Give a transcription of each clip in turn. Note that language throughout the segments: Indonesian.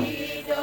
Hidup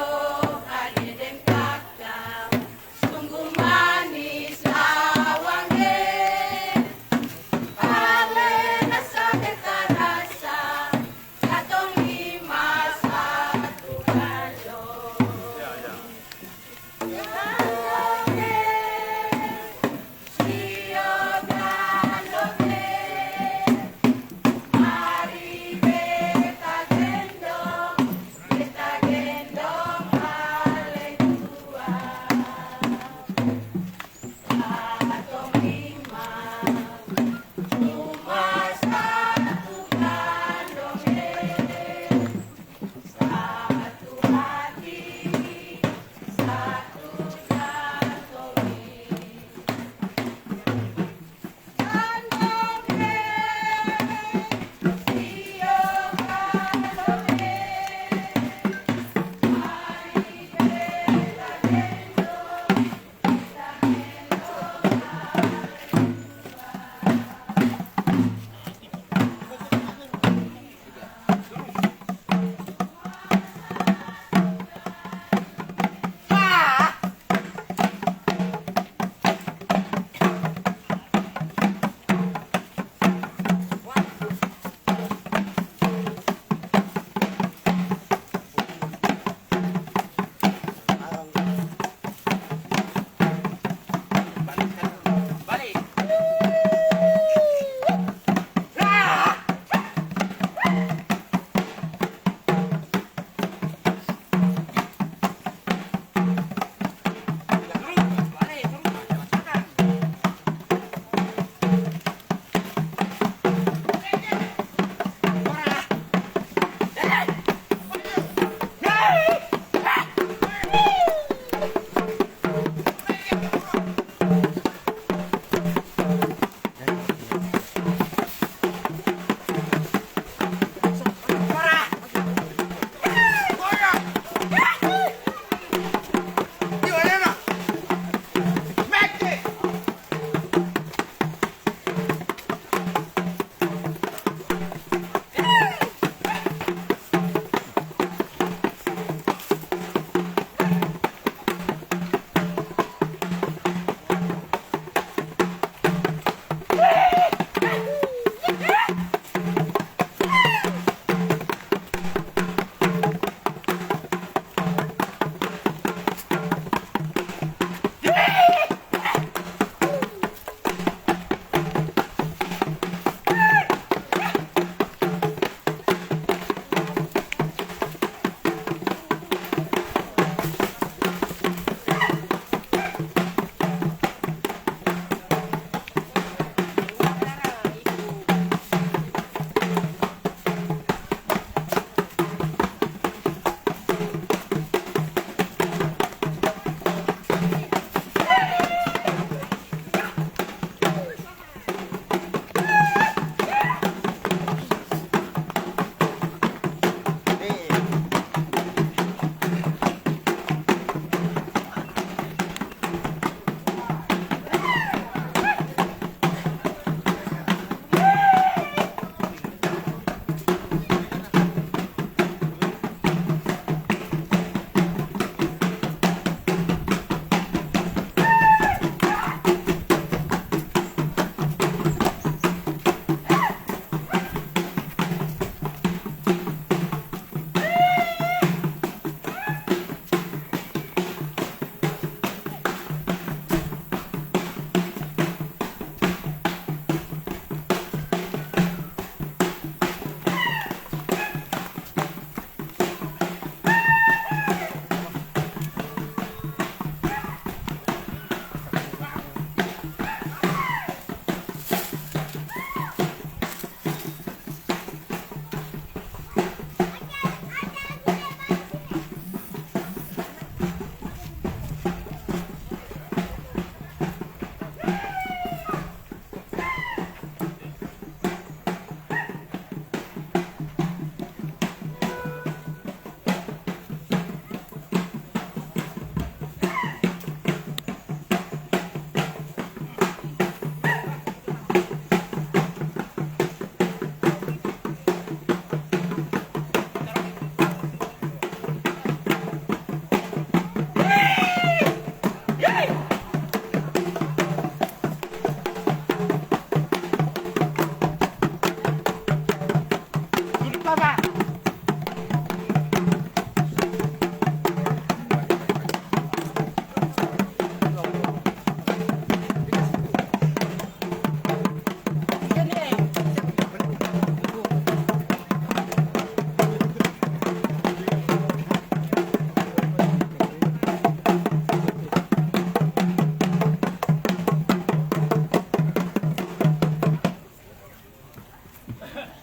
Hormat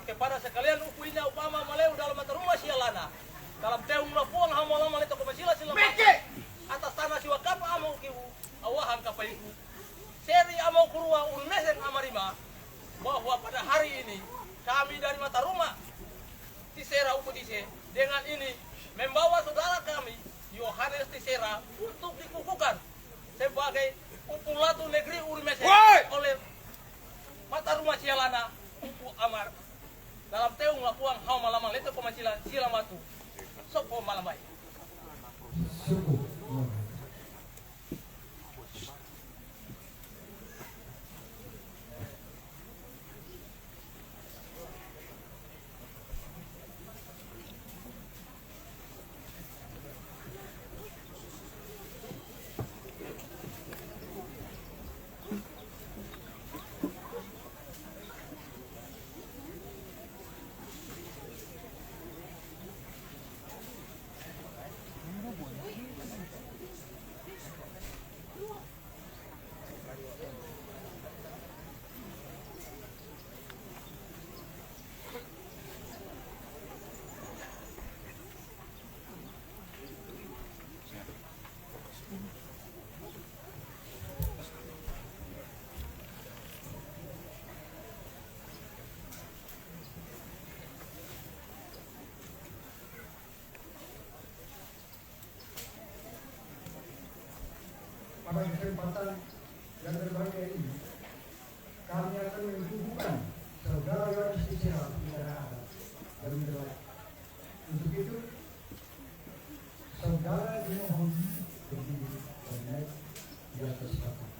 kepada sekalian ukuinya upama maleu dalam mata rumah sialana. Dalam teung lapuang hamo-lama itu kumasila sila atas tanah siwa kapa amau kiu awahan kapaiku. Seri amau kurua unesen amarima bahwa pada hari ini kami dari mata rumah Tisera Ukudise dengan ini membawa saudara kami Yohanes Tisera untuk dikukuhkan sebagai upulatu negeri Urimese oleh mata rumah sialana Upu Amar dalam teung lapuang hau malamang leto komasilan silamatu sopo malamai. Pada kesempatan yang berbahagia ini, kami akan menghubungkan saudara Yohanes Tisera di tanah adat dan Minderwati. Untuk itu, saudara dimohon berdiri dan naik di atas papan.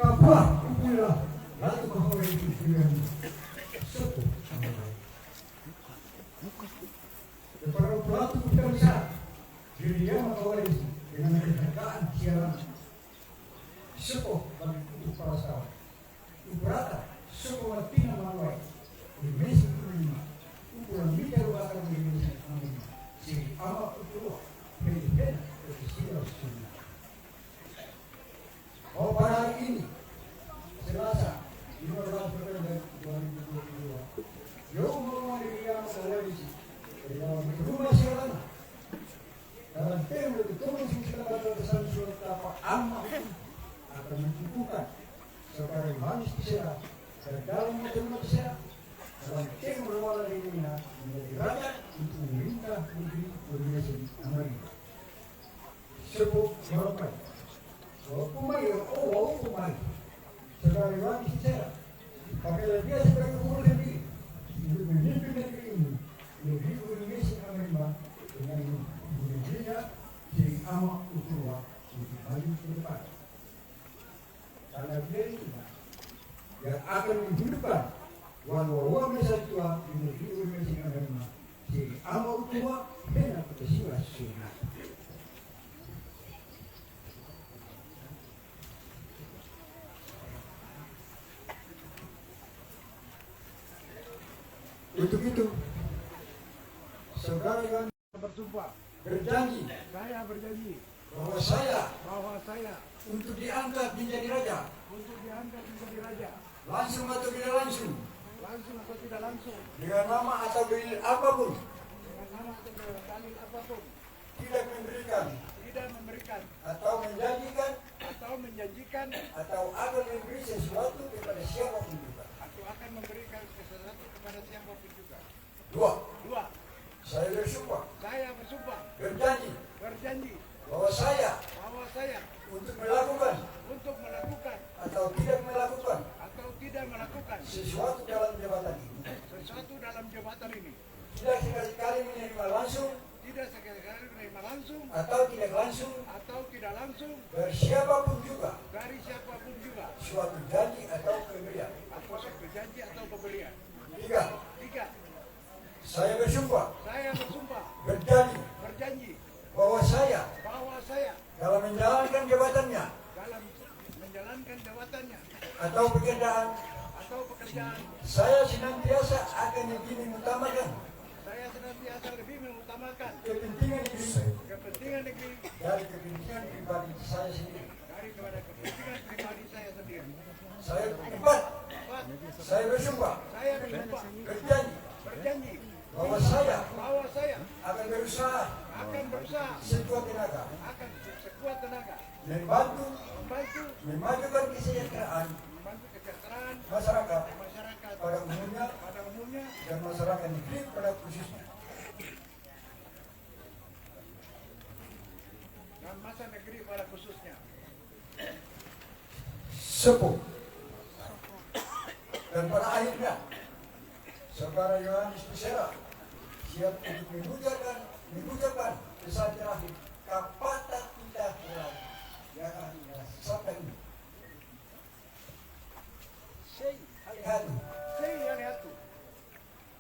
Kapal inilah lalu bahwa itu dengan suku sama lain. Para pelaku besar dirinya mengawali dengan kejagaan siaran suku bagi untuk para sawah. Uberata suku Latina Malay Indonesia kelima ukuran mikir bakar Indonesia kelima si amat utuh Filipina Presiden Australia. Oh, pada hari ini Selasa 15 November 2022 Yo mengalami yang Sulawesi dalam rumah siaran dalam tema Komisi Keselamatan Surat Apa Amat akan mencukukan saudara Yohanes Tisera dan dalam materi Tisera dalam tema berwala dirinya menjadi raja untuk memerintah negeri Indonesia Amerika. Sebut Morokai Kumai, saudara Yohanes Tisera, pakailah dia sebagai umur negeri untuk memimpin negeri ini, negeri Indonesia Amerika dengan negerinya jadi amat utuh untuk maju ke depan. Karena dia inilah yang akan menghidupkan walau masa tua di negeri Indonesia Amerika jadi amat utuh dengan Pancasila sunat. Untuk itu, saudara yang bersumpah, berjanji, saya berjanji bahwa saya untuk diangkat menjadi raja, langsung atau tidak langsung, dengan nama atau dalil apapun, tidak memberikan atau menjanjikan atau akan memberi sesuatu kepada siapapun juga. Dua. Saya bersumpah. Berjanji. Bahwa saya untuk melakukan atau tidak melakukan sesuatu dalam jabatan ini. Tidak sekali-kali menerima langsung atau tidak langsung dari siapapun juga suatu janji atau pemberian. Tiga. Saya bersumpah. Berjanji. Bahwa saya dalam menjalankan jabatannya dalam menjalankan jabatannya atau pekerjaan atau pekerjaan, saya senantiasa akan lebih mengutamakan saya senantiasa lebih mengutamakan kepentingan negeri kepentingan negeri dari kepentingan pribadi saya sendiri. daripada kepentingan pribadi saya sendiri. Saya Empat, saya bersumpah saya bersumpah berjanji berjanji bahwa saya akan berusaha sekuat tenaga membantu memajukan kesejahteraan masyarakat pada umumnya dan masyarakat negeri pada khususnya. dan masa negeri pada khususnya. Sepuh dan pada akhirnya Saudara Yohanes Pisera siap untuk mengucapkan pesan terakhir kepada kita yang akan sampai ini.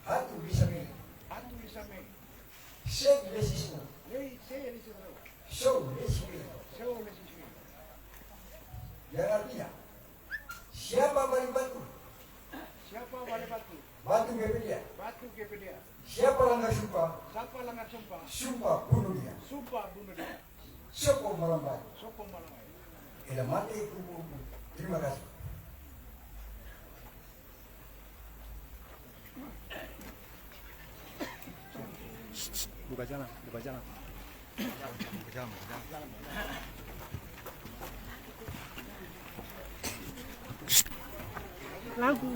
Hatu bisa milih. Seg lesismu. Show lesismu. Yang artinya siapa balik batu? Batu gebelia. Siapa langgar sumpah? Sumpah bunuh dia. Sopo melambai. Ila mati kubu. Terima kasih. Buka jalan. Lagu.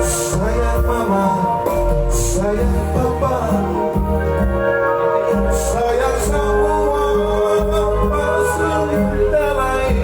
Sayang mama, sayang papa, sayang semua pasang lain.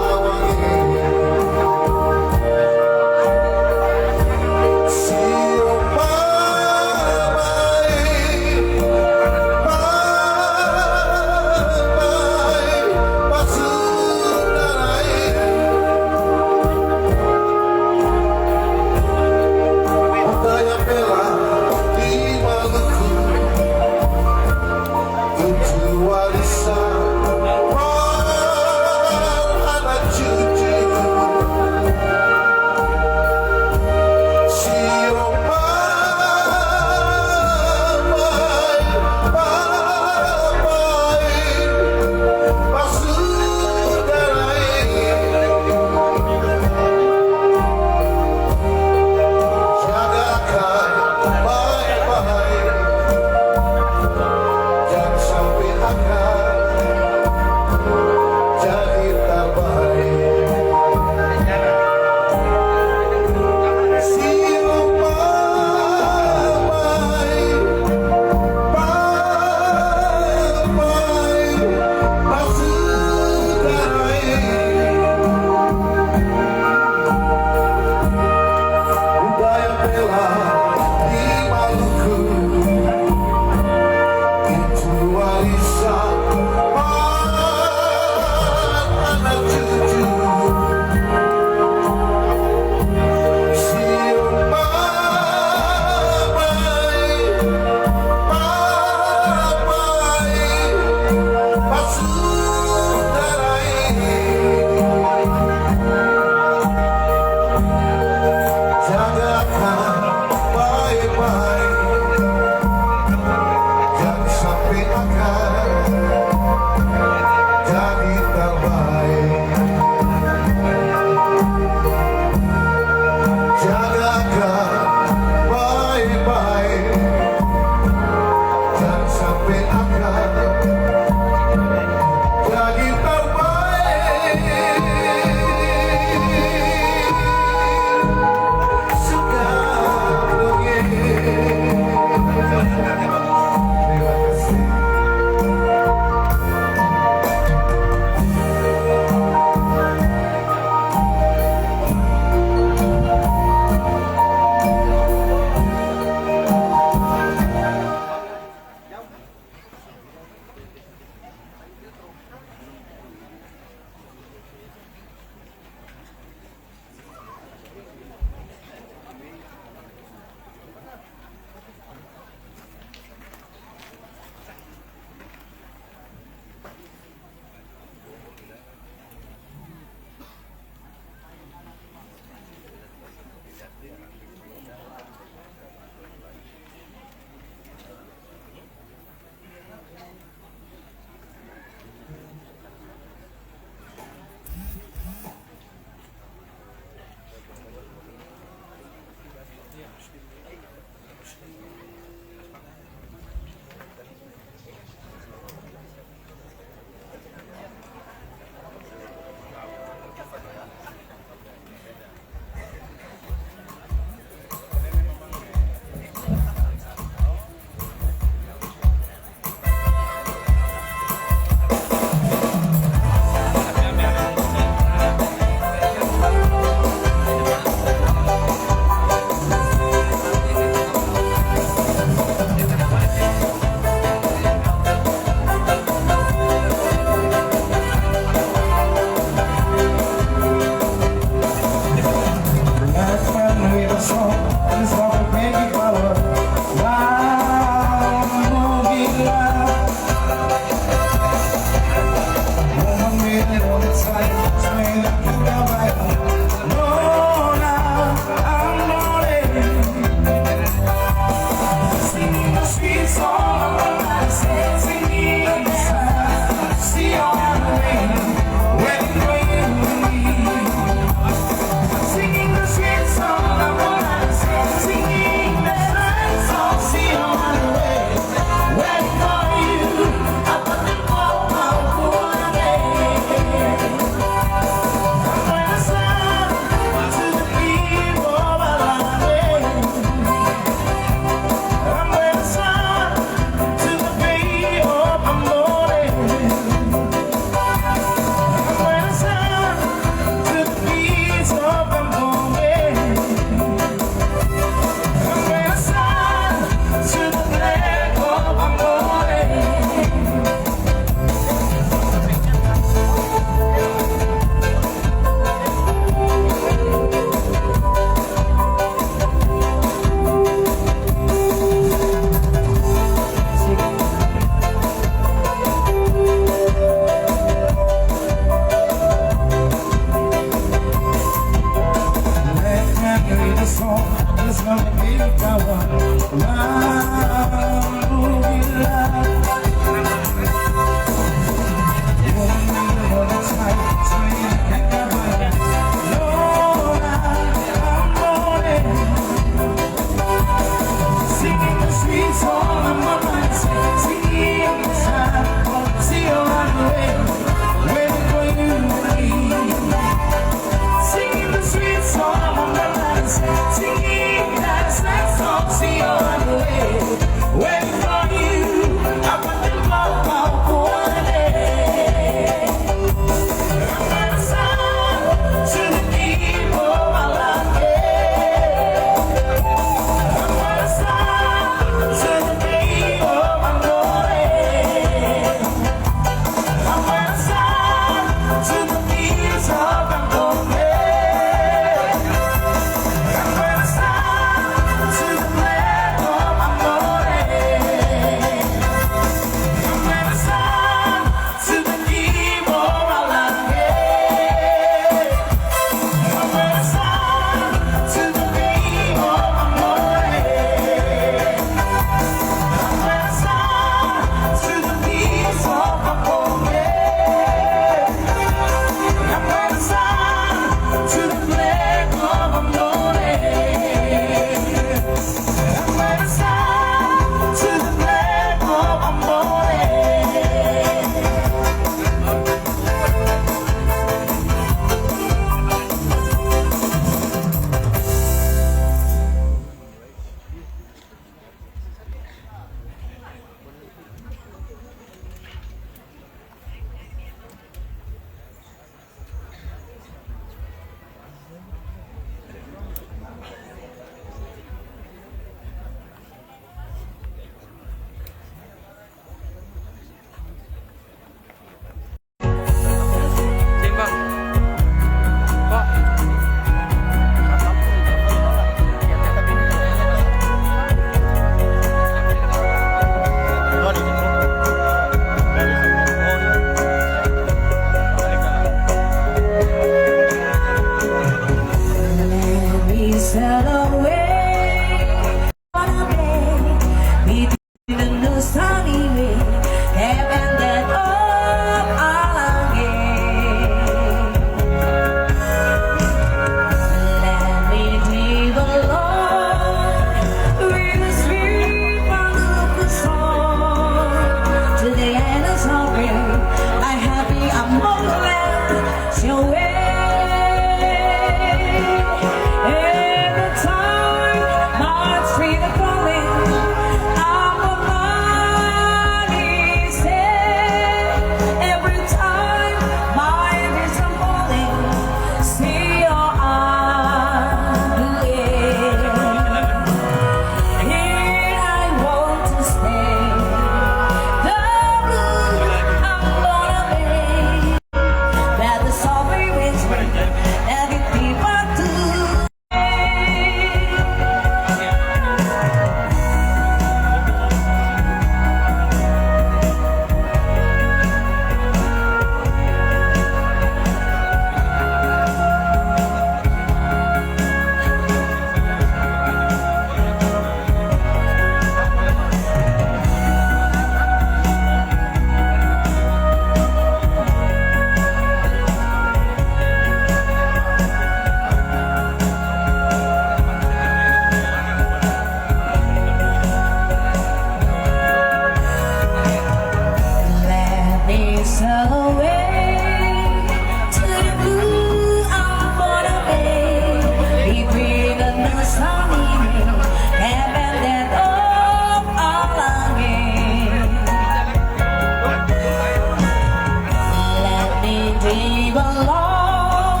belong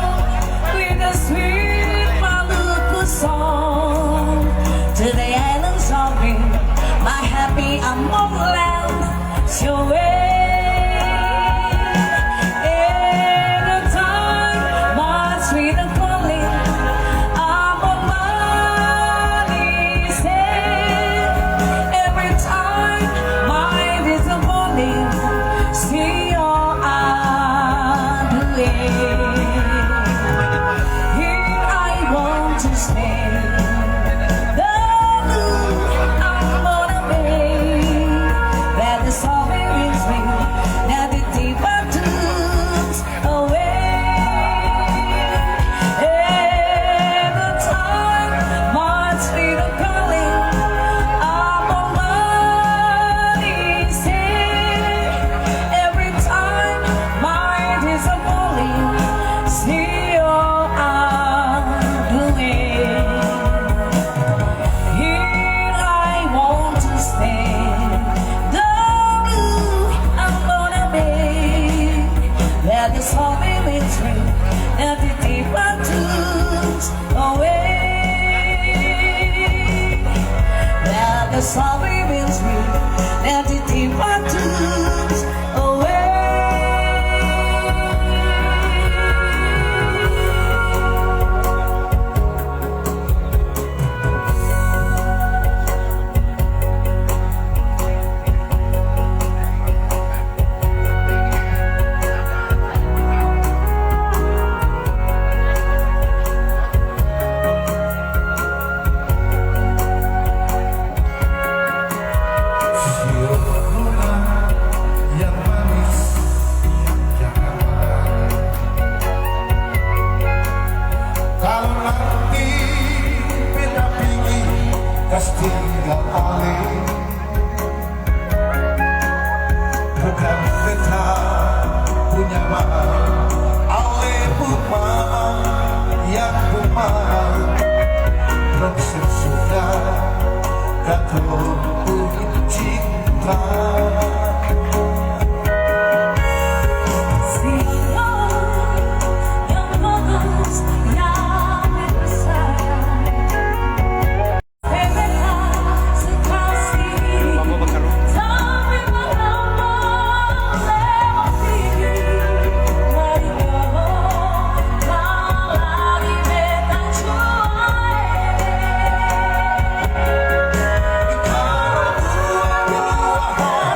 with a sweet Maluku song to the islands of me, my happy Among land, your way. Anytime, my sweet and calling, Among money say. Every time, my disappointing, see your here I want to stay. The blue I'm gonna be. That the song brings me. Now the deeper tunes away. And the time my sweet calling. I'm on money say. Every time my disappointing. See your undoing. Here I want to stay. The blue I'm gonna make. Let the song be true. Let the deeper tunes away. Let the song be true. Let the deeper tunes away. Yang manis jangan marah. Kalau nanti beda pingi kas tinggal alih. Bukan beta punya mahal, alih pun yang pun mahal. Langsung sudah kata punya cinta.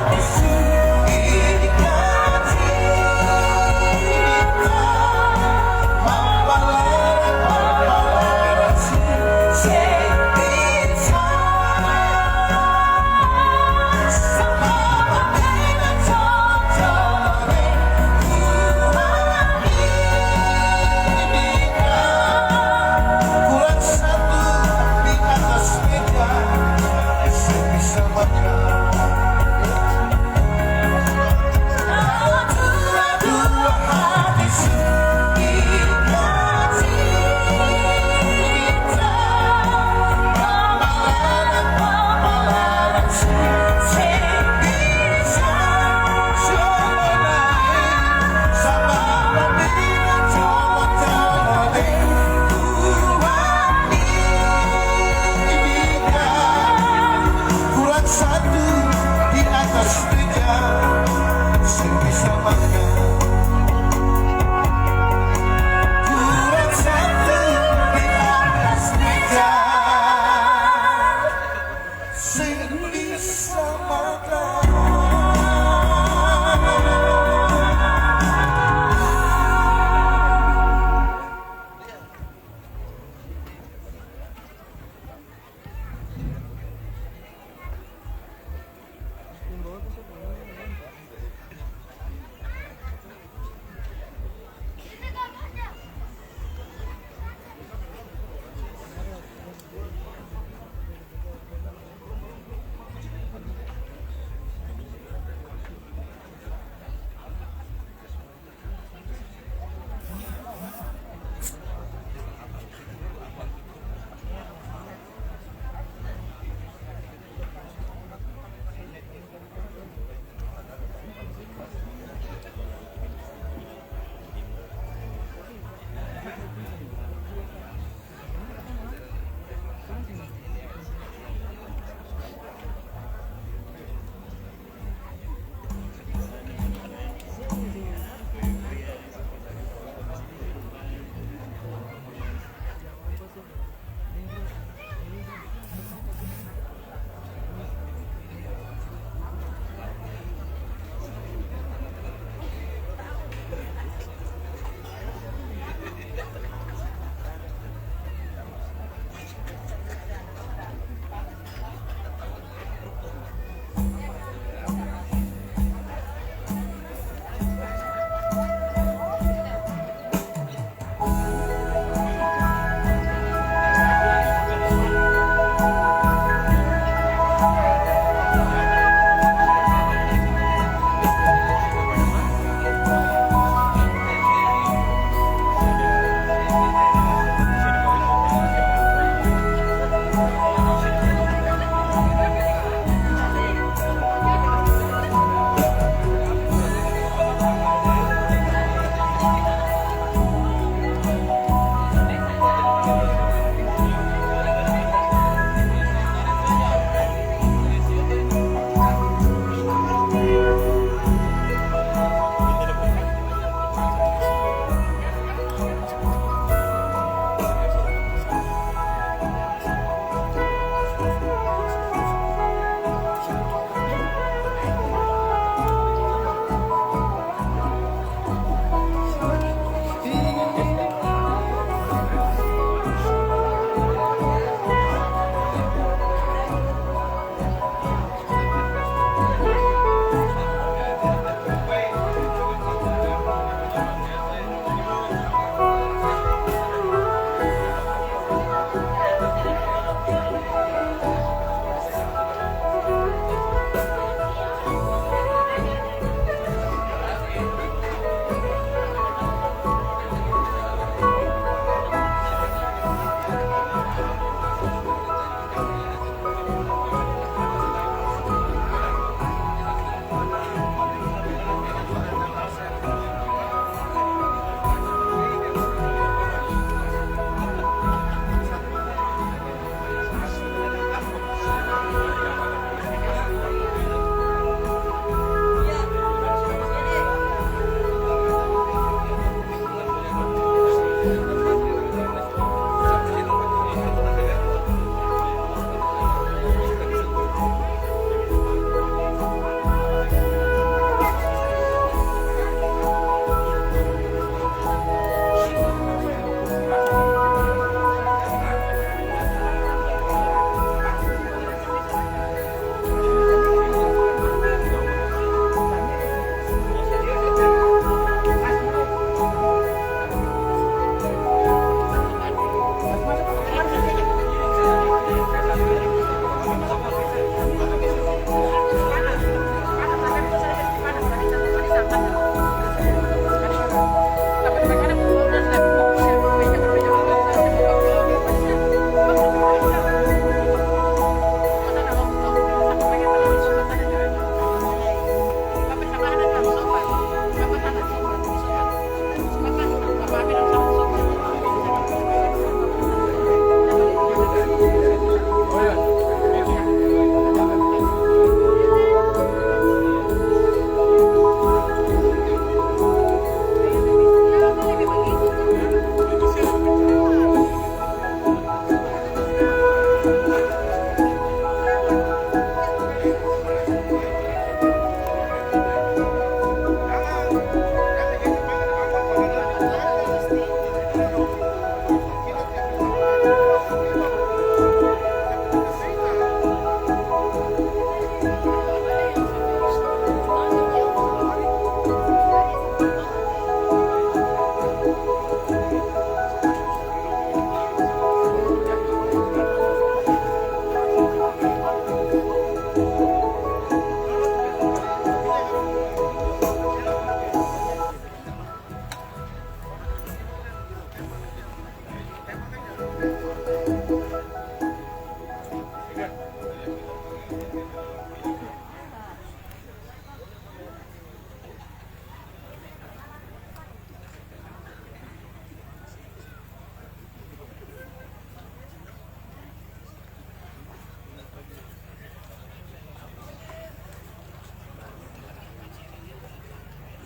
This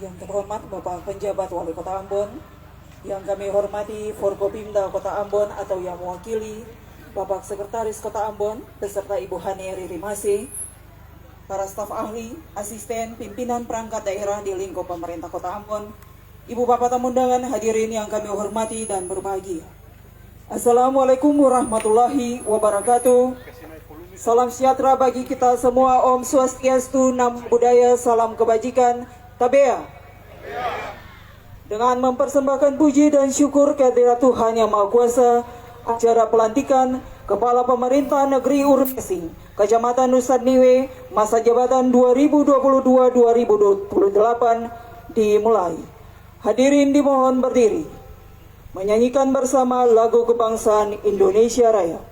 Yang terhormat Bapak Penjabat Wali Kota Ambon, yang kami hormati Forkopimda Kota Ambon atau yang mewakili Bapak Sekretaris Kota Ambon beserta Ibu Hani Riri Masih, para staf ahli, asisten, pimpinan perangkat daerah di lingkup pemerintah Kota Ambon, Ibu Bapak tamu undangan, hadirin yang kami hormati dan berbahagia. Assalamualaikum warahmatullahi wabarakatuh. Salam sejahtera bagi kita semua. Om Swastiastu, Namo Buddhaya, salam kebajikan, Tabea. Dengan mempersembahkan puji dan syukur kehadirat Tuhan Yang Maha Kuasa, acara pelantikan Kepala Pemerintah Negeri Urmesing, Kecamatan Nusa Niwe, masa jabatan 2022-2028 dimulai. Hadirin dimohon berdiri, menyanyikan bersama lagu kebangsaan Indonesia Raya.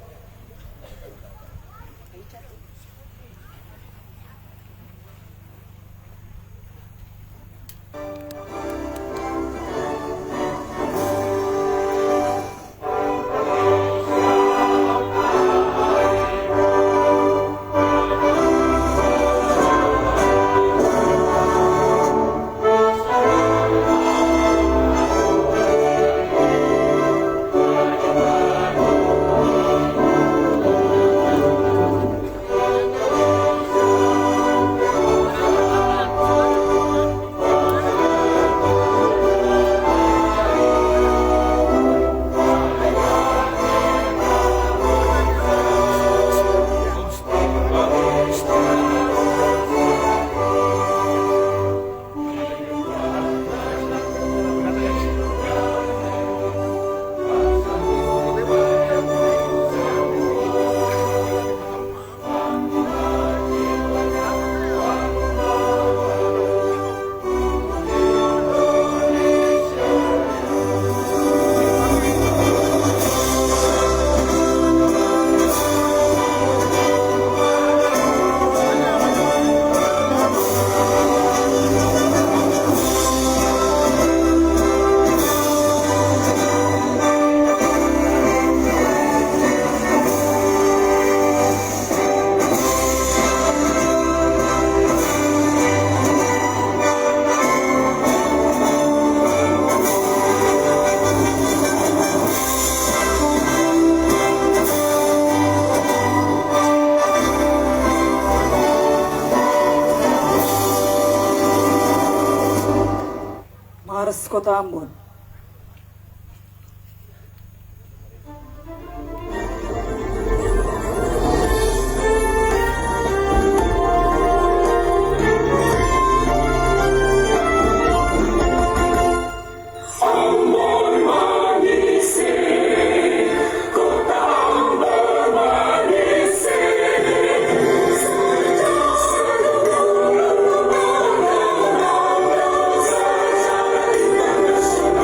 Mars Kota Ambon. Nasional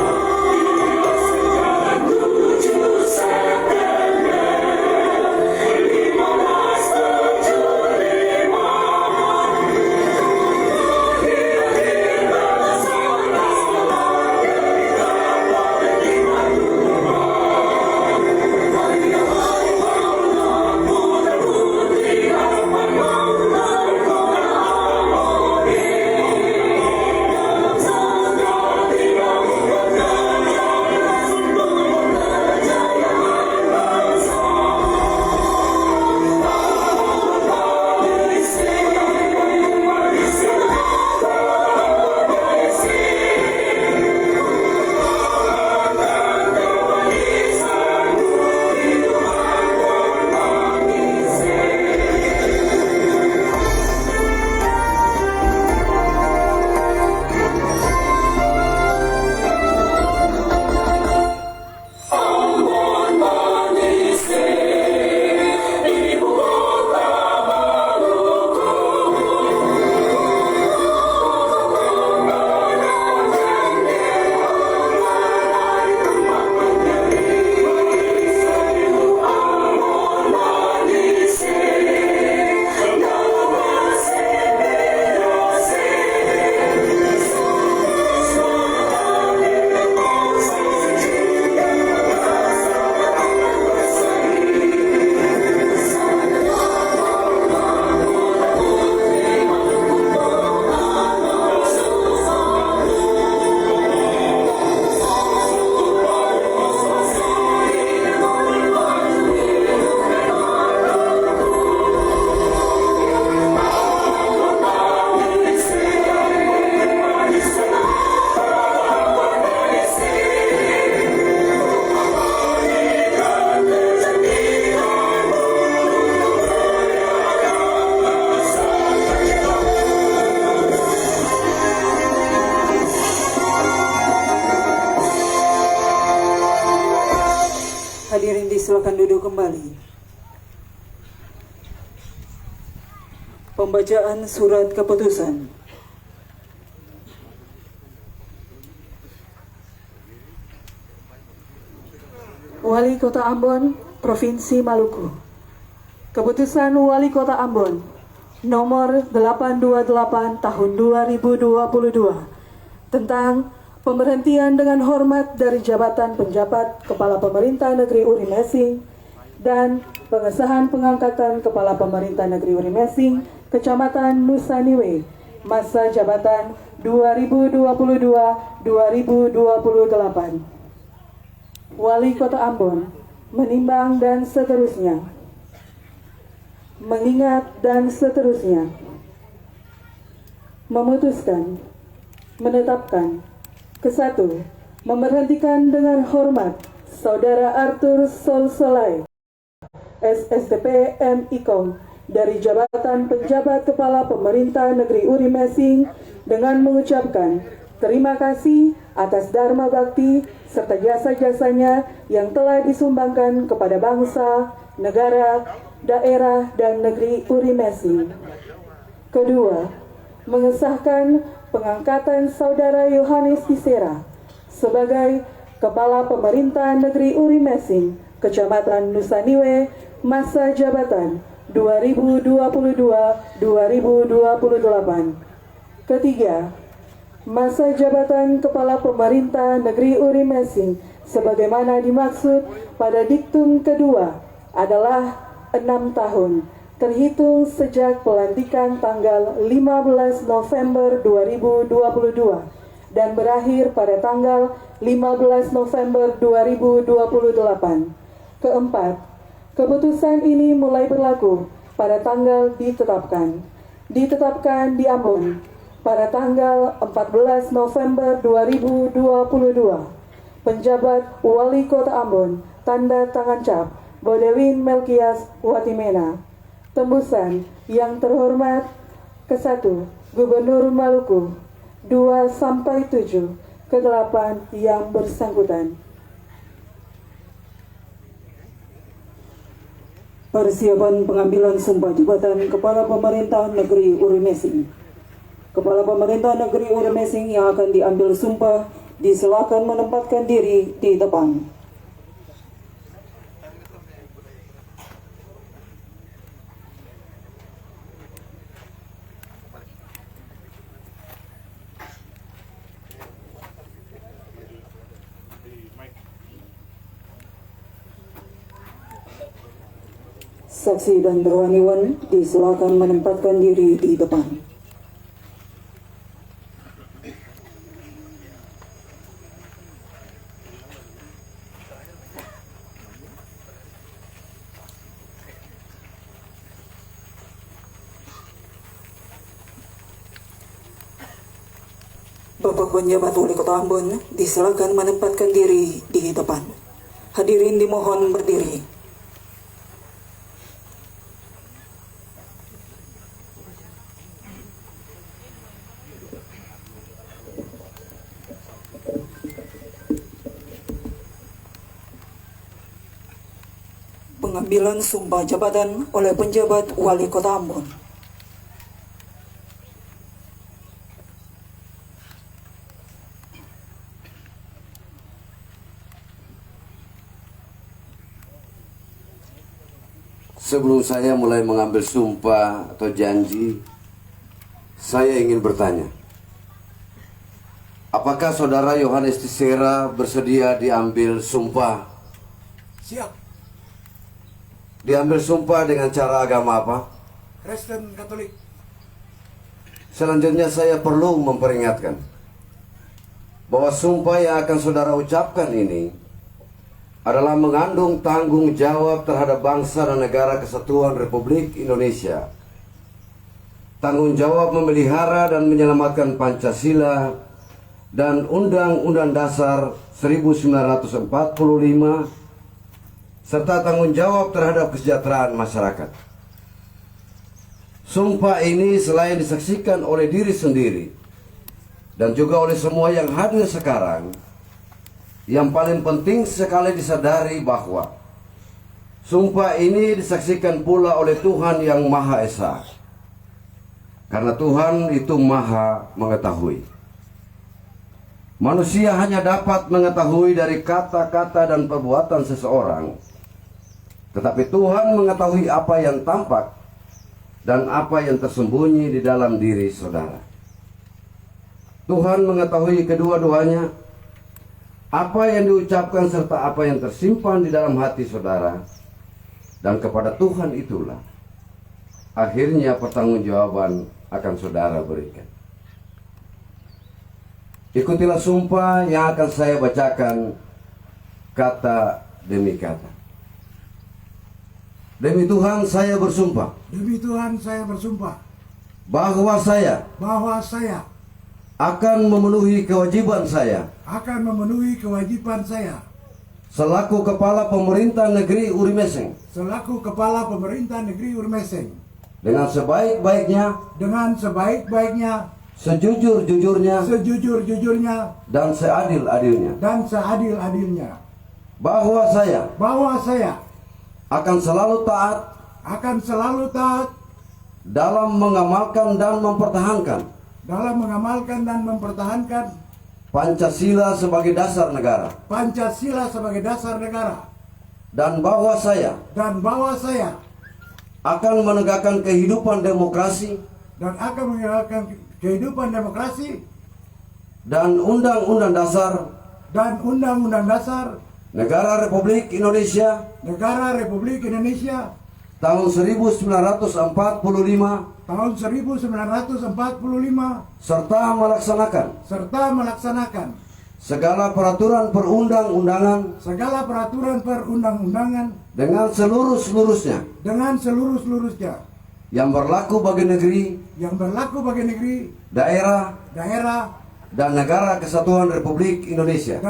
Hadirin disilakan duduk kembali. Pembacaan surat keputusan. Wali Kota Ambon, Provinsi Maluku. Keputusan Wali Kota Ambon nomor 828 tahun 2022 tentang pemberhentian dengan hormat dari jabatan penjabat Kepala Pemerintah Negeri Uri Mesing dan pengesahan pengangkatan Kepala Pemerintah Negeri Uri Mesing, Kecamatan Nusa Niue, masa jabatan 2022-2028. Wali Kota Ambon menimbang dan seterusnya, mengingat dan seterusnya, memutuskan, menetapkan, ke-1, memberhentikan dengan hormat Saudara Arthur Solsolai, SSDP MIKOM, dari jabatan penjabat Kepala Pemerintah Negeri Uri Mesing dengan mengucapkan terima kasih atas dharma bakti serta jasa-jasanya yang telah disumbangkan kepada bangsa, negara, daerah, dan negeri Uri Mesing. Kedua, mengesahkan pengangkatan Saudara Yohanes Tisera sebagai Kepala Pemerintah Negeri Uri Mesing, Kecamatan Nusa Niue, masa jabatan 2022-2028. Ketiga, masa jabatan Kepala Pemerintah Negeri Uri Mesing sebagaimana dimaksud pada diktum kedua adalah 6 tahun terhitung sejak pelantikan tanggal 15 November 2022 dan berakhir pada tanggal 15 November 2028. Keempat, keputusan ini mulai berlaku pada tanggal ditetapkan di Ambon pada tanggal 14 November 2022. Penjabat Wali Kota Ambon, tanda tangan cap, Bodewin Melkias Watimena. Tembusan yang terhormat, ke-1, Gubernur Maluku, 2-7, ke-8 yang bersangkutan. Persiapan pengambilan sumpah jabatan Kepala Pemerintah Negeri Uri Mesing. Kepala Pemerintah Negeri Uri Mesing yang akan diambil sumpah disilakan menempatkan diri di depan. Saksi dan rohaniwan disilakan menempatkan diri di depan. Bapak penjabat Wali Kota Ambon disilakan menempatkan diri di depan. Hadirin dimohon berdiri. Pengambilan sumpah jabatan oleh penjabat Wali Kota Ambon. Sebelum saya mulai mengambil sumpah atau janji, saya ingin bertanya, apakah Saudara Yohanes Tisera bersedia diambil sumpah? Siap. Diambil sumpah dengan cara agama apa? Kristen Katolik. Selanjutnya saya perlu memperingatkan bahwa sumpah yang akan saudara ucapkan ini adalah mengandung tanggung jawab terhadap bangsa dan negara kesatuan Republik Indonesia. Tanggung jawab memelihara dan menyelamatkan Pancasila dan Undang-Undang Dasar 1945 serta tanggung jawab terhadap kesejahteraan masyarakat. Sumpah ini selain disaksikan oleh diri sendiri dan juga oleh semua yang hadir sekarang, yang paling penting sekali disadari bahwa Sumpah ini disaksikan pula oleh Tuhan yang Maha Esa. Karena Tuhan itu Maha mengetahui. Manusia hanya dapat mengetahui dari kata-kata dan perbuatan seseorang. Tetapi Tuhan mengetahui apa yang tampak dan apa yang tersembunyi di dalam diri saudara. Tuhan mengetahui kedua-duanya, apa yang diucapkan serta apa yang tersimpan di dalam hati saudara. Dan kepada Tuhan itulah akhirnya pertanggungjawaban akan saudara berikan. Ikutilah sumpah yang akan saya bacakan kata demi kata. Demi Tuhan saya bersumpah. Demi Tuhan saya bersumpah Bahwa saya akan memenuhi kewajiban saya selaku Kepala Pemerintah Negeri Urimeseng dengan sebaik-baiknya, sejujur-jujurnya dan seadil-adilnya. Bahwa saya akan selalu taat dalam mengamalkan dan mempertahankan Pancasila sebagai dasar negara. Dan bahwa saya akan menegakkan kehidupan demokrasi dan undang-undang dasar Negara Republik Indonesia tahun 1945 serta melaksanakan segala peraturan perundang-undangan dengan seluruh-seluruhnya yang berlaku bagi negeri, daerah dan negara kesatuan Republik Indonesia.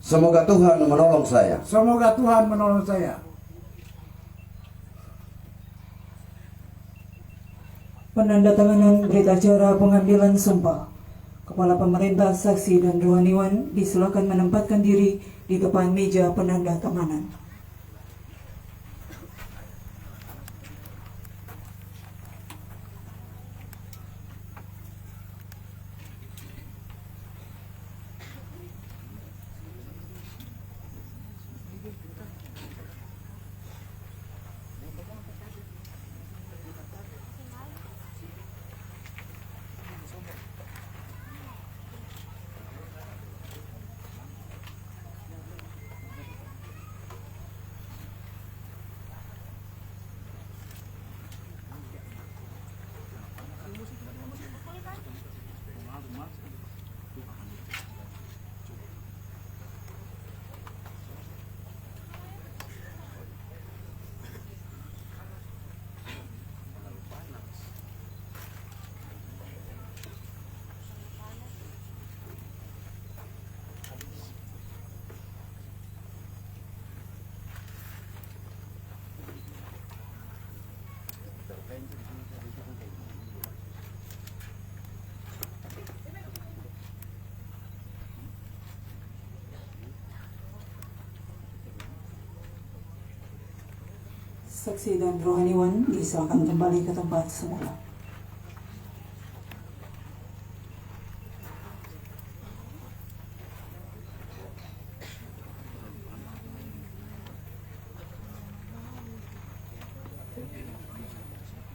Semoga Tuhan menolong saya. Penandatanganan berita acara pengambilan sumpah. Kepala Pemerintah, saksi dan rohaniwan disilakan menempatkan diri di depan meja penandatanganan. Saksi dan rohaniwan disilakan kembali ke tempat semula.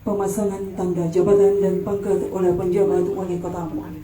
Pemasangan tanda jabatan dan pangkat oleh penjabat wali kota Ambon.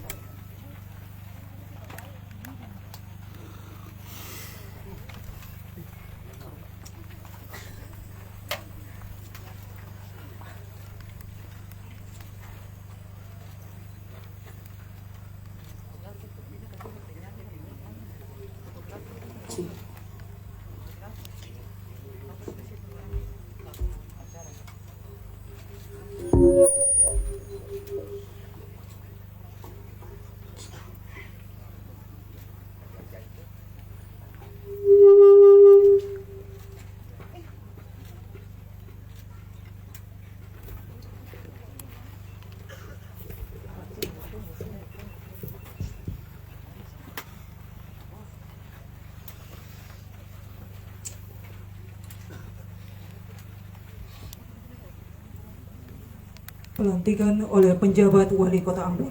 Pelantikan oleh penjabat Wali Kota Ambon.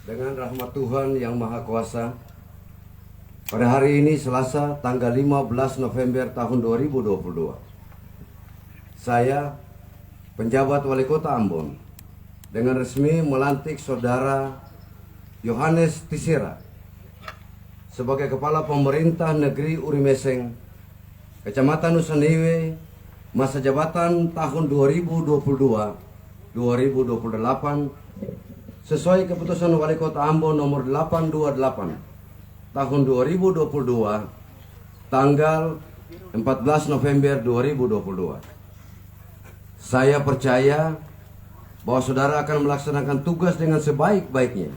Dengan rahmat Tuhan Yang Maha Kuasa, pada hari ini Selasa tanggal 15 November tahun 2022, saya, penjabat Wali Kota Ambon, dengan resmi melantik Saudara Yohanes Tisera sebagai Kepala Pemerintah Negeri Urimeseng, Kecamatan Nusaniwe, masa jabatan tahun 2022-2028 sesuai keputusan Wali Kota Ambon nomor 828 tahun 2022 tanggal 14 November 2022. Saya percaya bahwa saudara akan melaksanakan tugas dengan sebaik-baiknya,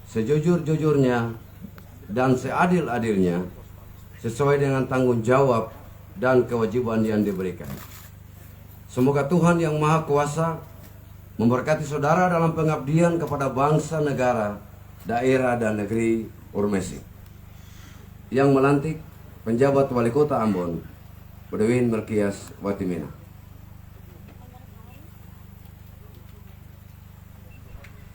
sejujur-jujurnya, dan seadil-adilnya sesuai dengan tanggung jawab dan kewajiban yang diberikan. Semoga Tuhan Yang Maha Kuasa memberkati saudara dalam pengabdian kepada bangsa, negara, daerah, dan negeri Urimeseng. Yang melantik penjabat Wali Kota Ambon, Bedwin Melkias Watimena.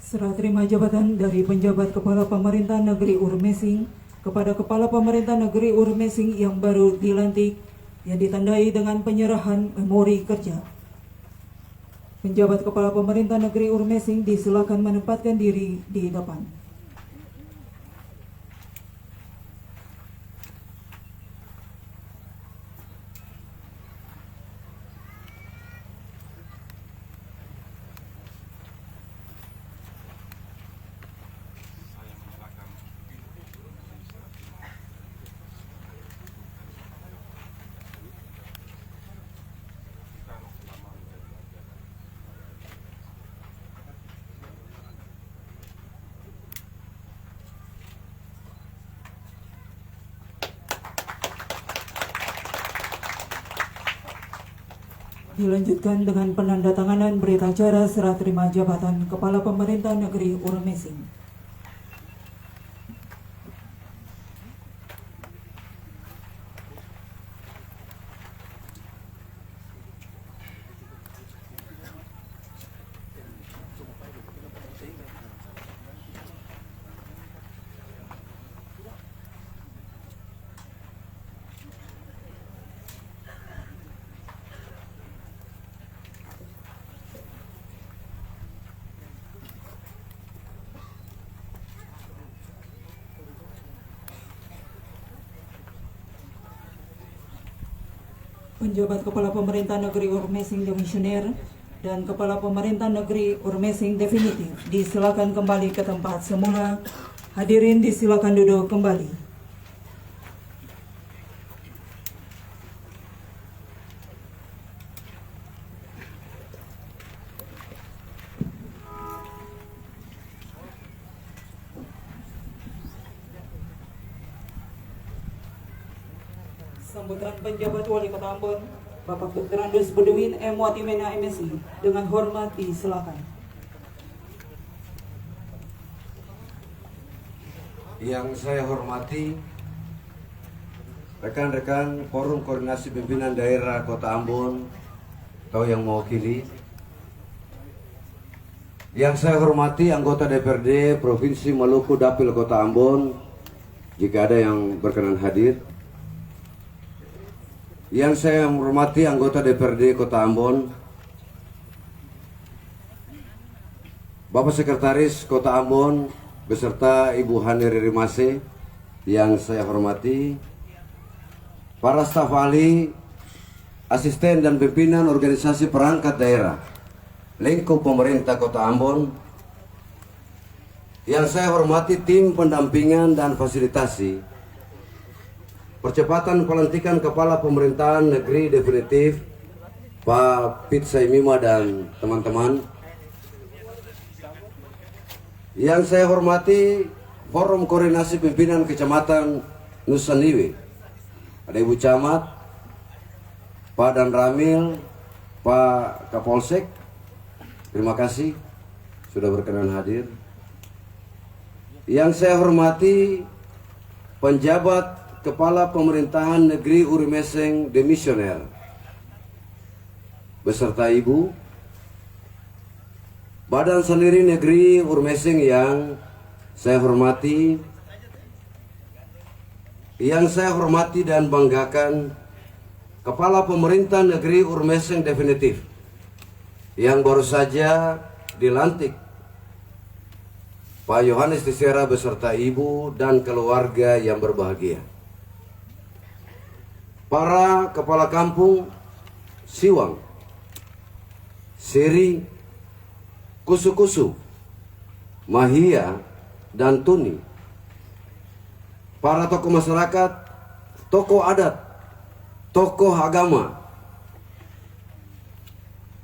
Serah terima jabatan dari penjabat Kepala Pemerintah Negeri Urimeseng kepada Kepala Pemerintah Negeri Urimeseng yang baru dilantik, yang ditandai dengan penyerahan memori kerja. Penjabat Kepala Pemerintah Negeri Urimeseng disilakan menempatkan diri di depan. Dilanjutkan dengan penandatanganan berita acara serah terima jabatan Kepala Pemerintah Negeri Urimeseng. Penjabat Kepala Pemerintah Negeri Urimeseng Demisioner dan Kepala Pemerintah Negeri Urimeseng Definitif disilakan kembali ke tempat semula. Hadirin disilakan duduk kembali. Sambutan penjabat Wali Kota Ambon, Bapak Dr. Andus Bedwin M. Watimena MSI, dengan hormat disilakan. Yang saya hormati rekan-rekan Forum Koordinasi Pimpinan Daerah Kota Ambon atau yang mewakili. Yang saya hormati anggota DPRD Provinsi Maluku Dapil Kota Ambon, jika ada yang berkenan hadir. Yang saya hormati anggota DPRD Kota Ambon, Bapak Sekretaris Kota Ambon beserta Ibu Hani Ririmase, yang saya hormati, para staf ahli, asisten dan pimpinan organisasi perangkat daerah lingkup pemerintah Kota Ambon, yang saya hormati tim pendampingan dan fasilitasi percepatan pelantikan Kepala Pemerintahan Negeri Definitif Pak Pit Saimima dan teman-teman. Yang saya hormati Forum Koordinasi Pimpinan Kecamatan Nusaniwe, ada Ibu Camat, Pak Dan Ramil, Pak Kapolsek, terima kasih sudah berkenan hadir. Yang saya hormati penjabat Kepala Pemerintahan Negeri Urimeseng Demisioner, beserta Ibu, Badan Sendiri Negeri Urmeseng yang saya hormati, dan banggakan Kepala Pemerintah Negeri Urmeseng definitif yang baru saja dilantik, Pak Yohanes Tisera beserta Ibu dan keluarga yang berbahagia. Para kepala kampung Siwang, Siri, Kusu-Kusu, Mahia, dan Tuni. Para tokoh masyarakat, tokoh adat, tokoh agama,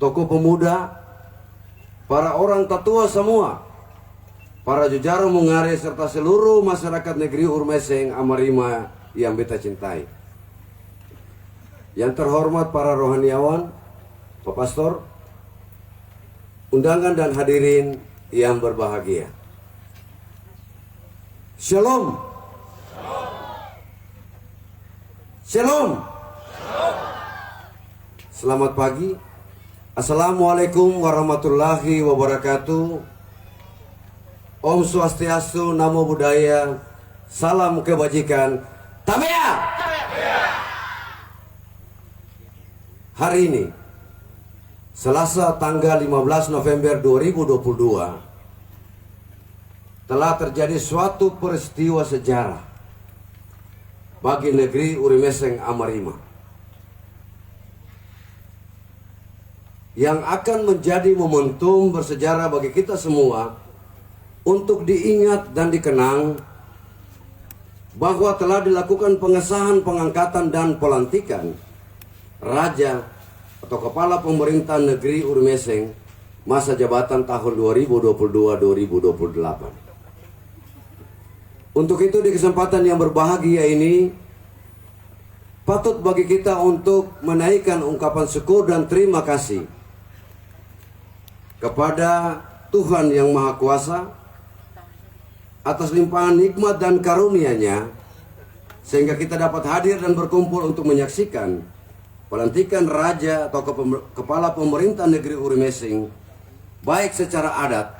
tokoh pemuda, para orang tatua semua, para jujaro mungare serta seluruh masyarakat negeri Urmeseng Amarima yang beta cintai. Yang terhormat para rohaniawan, Pak Pastor, undangan dan hadirin yang berbahagia. Shalom. Shalom. Selamat pagi. Assalamualaikum warahmatullahi wabarakatuh. Om Swastiastu, Namo Buddhaya, salam kebajikan. Tamia. Hari ini, Selasa tanggal 15 November 2022, telah terjadi suatu peristiwa sejarah bagi negeri Urmeseng Amarima yang akan menjadi momentum bersejarah bagi kita semua untuk diingat dan dikenang bahwa telah dilakukan pengesahan, pengangkatan, dan pelantikan Raja atau Kepala Pemerintahan Negeri Urmeseng masa jabatan tahun 2022-2028. Untuk itu di kesempatan yang berbahagia ini patut bagi kita untuk menaikkan ungkapan syukur dan terima kasih kepada Tuhan Yang Maha Kuasa atas limpahan nikmat dan karunia-Nya sehingga kita dapat hadir dan berkumpul untuk menyaksikan pelantikan Raja atau Kepala Pemerintah Negeri Urmeseng baik secara adat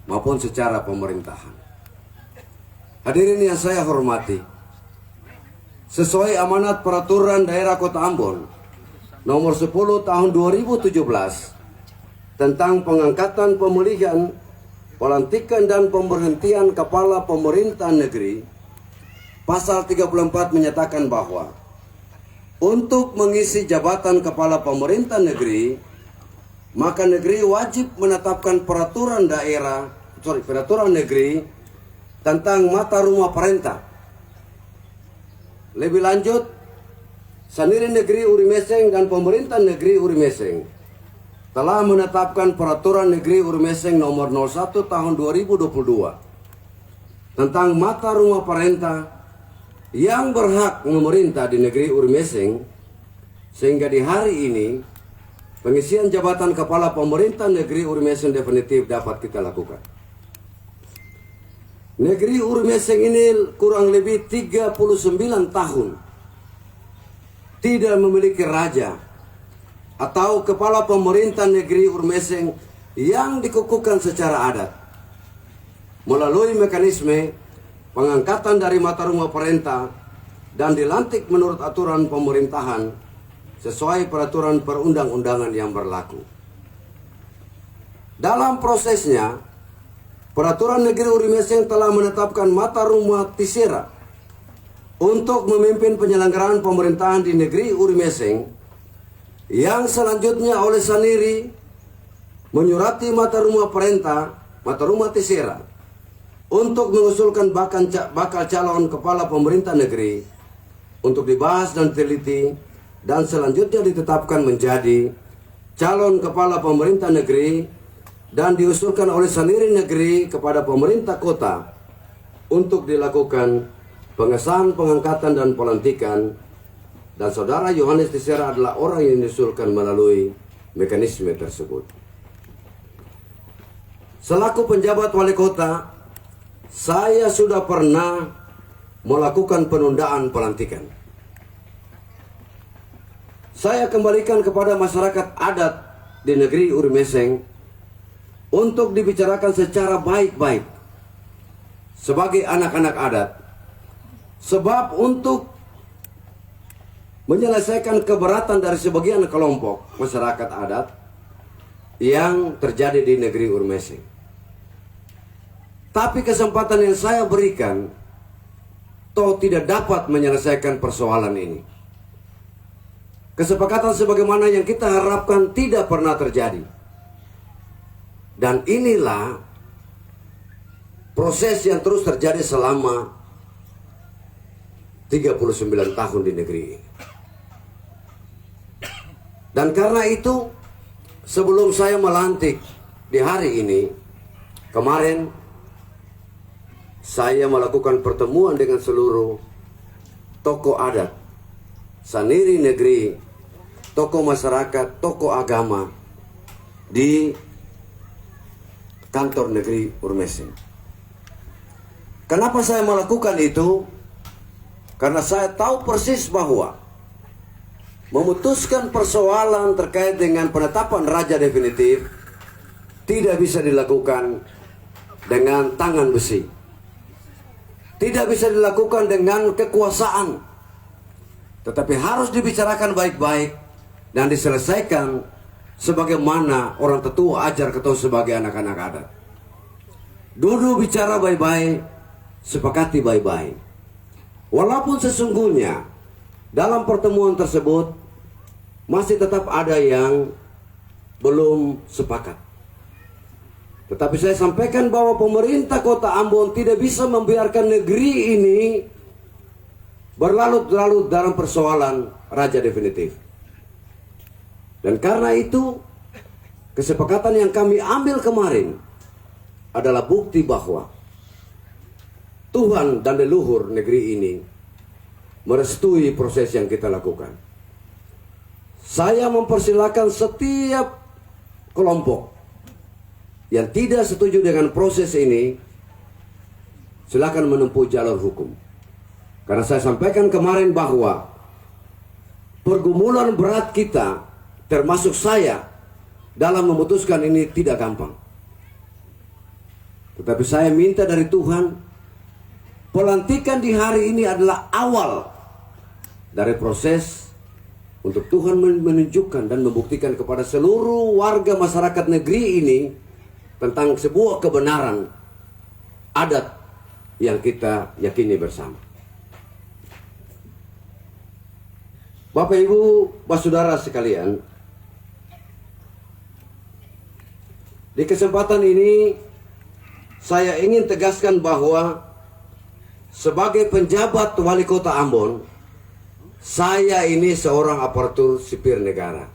maupun secara pemerintahan. Hadirin yang saya hormati, sesuai amanat Peraturan Daerah Kota Ambon nomor 10 tahun 2017 tentang pengangkatan, pemilihan, pelantikan, dan pemberhentian Kepala Pemerintah Negeri, pasal 34 menyatakan bahwa untuk mengisi jabatan Kepala Pemerintah Negeri, maka negeri wajib menetapkan peraturan negeri tentang mata rumah perintah. Lebih lanjut, Sendiri Negeri Urmeseng dan Pemerintah Negeri Urmeseng telah menetapkan Peraturan Negeri Urmeseng nomor 01 tahun 2022 tentang mata rumah perintah yang berhak memerintah di negeri Urmeseng, sehingga di hari ini pengisian jabatan Kepala Pemerintah Negeri Urmeseng definitif dapat kita lakukan. Negeri Urmeseng ini kurang lebih 39 tahun tidak memiliki raja atau Kepala Pemerintah Negeri Urmeseng yang dikukuhkan secara adat melalui mekanisme pengangkatan dari mata rumah perintah dan dilantik menurut aturan pemerintahan sesuai peraturan perundang-undangan yang berlaku. Dalam prosesnya, Peraturan Negeri Urmeseng telah menetapkan mata rumah Tisera untuk memimpin penyelenggaraan pemerintahan di negeri Urmeseng, yang selanjutnya oleh Sendiri menyurati mata rumah perintah, mata rumah Tisera, untuk mengusulkan bakal calon Kepala Pemerintah Negeri untuk dibahas dan teliti dan selanjutnya ditetapkan menjadi calon Kepala Pemerintah Negeri dan diusulkan oleh Sendiri Negeri kepada pemerintah kota untuk dilakukan pengesahan, pengangkatan, dan pelantikan, dan saudara Yohanes Tisera adalah orang yang diusulkan melalui mekanisme tersebut. Selaku penjabat wali kota, saya sudah pernah melakukan penundaan pelantikan. saya kembalikan kepada masyarakat adat di negeri Urimeseng untuk dibicarakan secara baik-baik sebagai anak-anak adat. Sebab untuk menyelesaikan keberatan dari sebagian kelompok masyarakat adat yang terjadi di negeri Urimeseng. Tapi kesempatan yang saya berikan toh tidak dapat menyelesaikan persoalan ini. Kesepakatan sebagaimana yang kita harapkan tidak pernah terjadi. Dan inilah proses yang terus terjadi selama 39 tahun di negeri ini. Dan karena itu, sebelum saya melantik di hari ini, kemarin saya melakukan pertemuan dengan seluruh tokoh adat, saniri negeri, tokoh masyarakat, tokoh agama di kantor negeri Urimeseng. Kenapa saya melakukan itu? Karena saya tahu persis bahwa memutuskan persoalan terkait dengan penetapan raja definitif tidak bisa dilakukan dengan tangan besi. Tidak bisa dilakukan dengan kekuasaan. Tetapi harus dibicarakan baik-baik dan diselesaikan sebagaimana orang tetua ajar kita sebagai anak-anak adat. Duduk bicara baik-baik, sepakati baik-baik. Walaupun sesungguhnya dalam pertemuan tersebut masih tetap ada yang belum sepakat. Tetapi saya sampaikan bahwa pemerintah Kota Ambon tidak bisa membiarkan negeri ini berlarut-larut dalam persoalan raja definitif. Dan karena itu, kesepakatan yang kami ambil kemarin adalah bukti bahwa Tuhan dan leluhur negeri ini merestui proses yang kita lakukan. Saya mempersilahkan setiap kelompok yang tidak setuju dengan proses ini, silakan menempuh jalur hukum. Karena saya sampaikan kemarin bahwa pergumulan berat kita, termasuk saya, dalam memutuskan ini tidak gampang. Tetapi saya minta dari Tuhan, pelantikan di hari ini adalah awal dari proses untuk Tuhan menunjukkan dan membuktikan kepada seluruh warga masyarakat negeri ini tentang sebuah kebenaran adat yang kita yakini bersama. Bapak Ibu, saudara sekalian, di kesempatan ini saya ingin tegaskan bahwa sebagai penjabat wali kota Ambon, saya ini seorang aparatur sipil negara.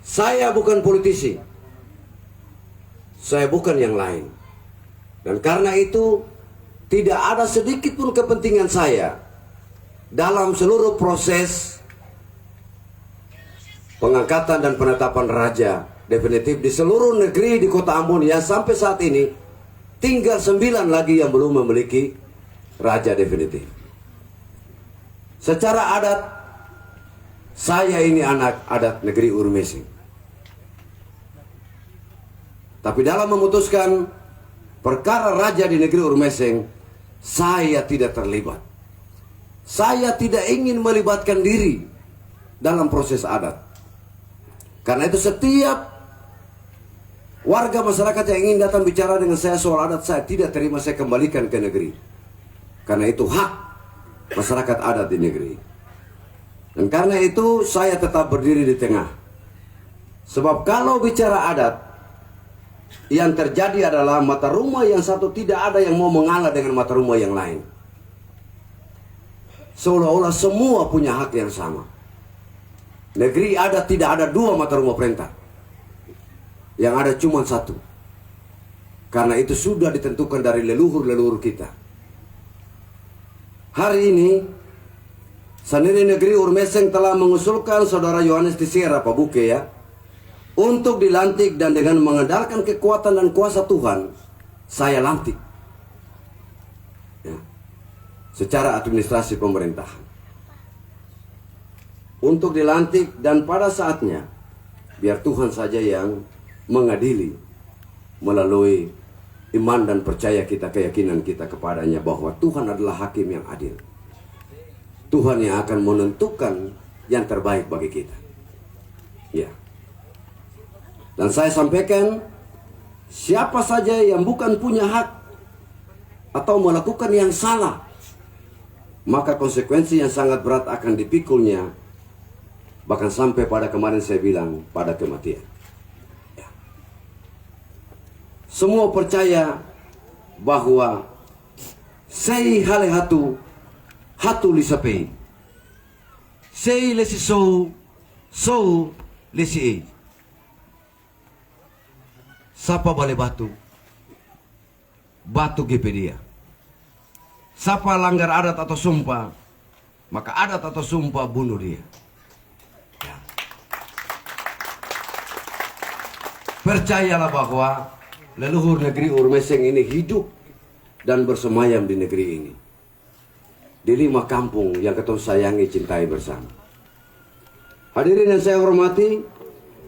Saya bukan politisi. Saya bukan yang lain. Dan karena itu tidak ada sedikit pun kepentingan saya dalam seluruh proses pengangkatan dan penetapan raja definitif di seluruh negeri di Kota Ambon yang sampai saat ini tinggal 9 lagi yang belum memiliki raja definitif. Secara adat, saya ini anak adat negeri Urimeseng. Tapi dalam memutuskan perkara raja di negeri Urimeseng, saya tidak terlibat. Saya tidak ingin melibatkan diri dalam proses adat. Karena itu setiap warga masyarakat yang ingin datang bicara dengan saya soal adat, saya tidak terima, saya kembalikan ke negeri. Karena itu hak masyarakat adat di negeri. Dan karena itu saya tetap berdiri di tengah. Sebab kalau bicara adat, yang terjadi adalah mata rumah yang satu tidak ada yang mau mengalah dengan mata rumah yang lain. Seolah-olah semua punya hak yang sama. Negeri adat tidak ada 2 mata rumah perintah. Yang ada cuma 1. Karena itu sudah ditentukan dari leluhur-leluhur kita. Hari ini Saniri Negeri Urimeseng telah mengusulkan Saudara Yohanes Tisera Pabuke ya, untuk dilantik, dan dengan mengandalkan kekuatan dan kuasa Tuhan, saya lantik ya, secara administrasi pemerintahan. untuk dilantik, dan pada saatnya biar Tuhan saja yang mengadili melalui iman dan percaya kita, keyakinan kita kepadanya bahwa Tuhan adalah hakim yang adil. Tuhan yang akan menentukan yang terbaik bagi kita. Ya. Dan saya sampaikan, siapa saja yang bukan punya hak atau melakukan yang salah, maka konsekuensi yang sangat berat akan dipikulnya, bahkan sampai pada kemarin saya bilang pada kematian. Ya. Semua percaya bahwa sei hale hatu lisapei, sei lesi sou lesi ei. Sapa bale batu GP dia. Sapa langgar adat atau sumpah, maka adat atau sumpah bunuh dia. Ya. Percayalah bahwa leluhur negeri Urmeseng ini hidup dan bersemayam di negeri ini, di 5 kampung yang ketemu sayangi, cintai bersama. Hadirin yang saya hormati,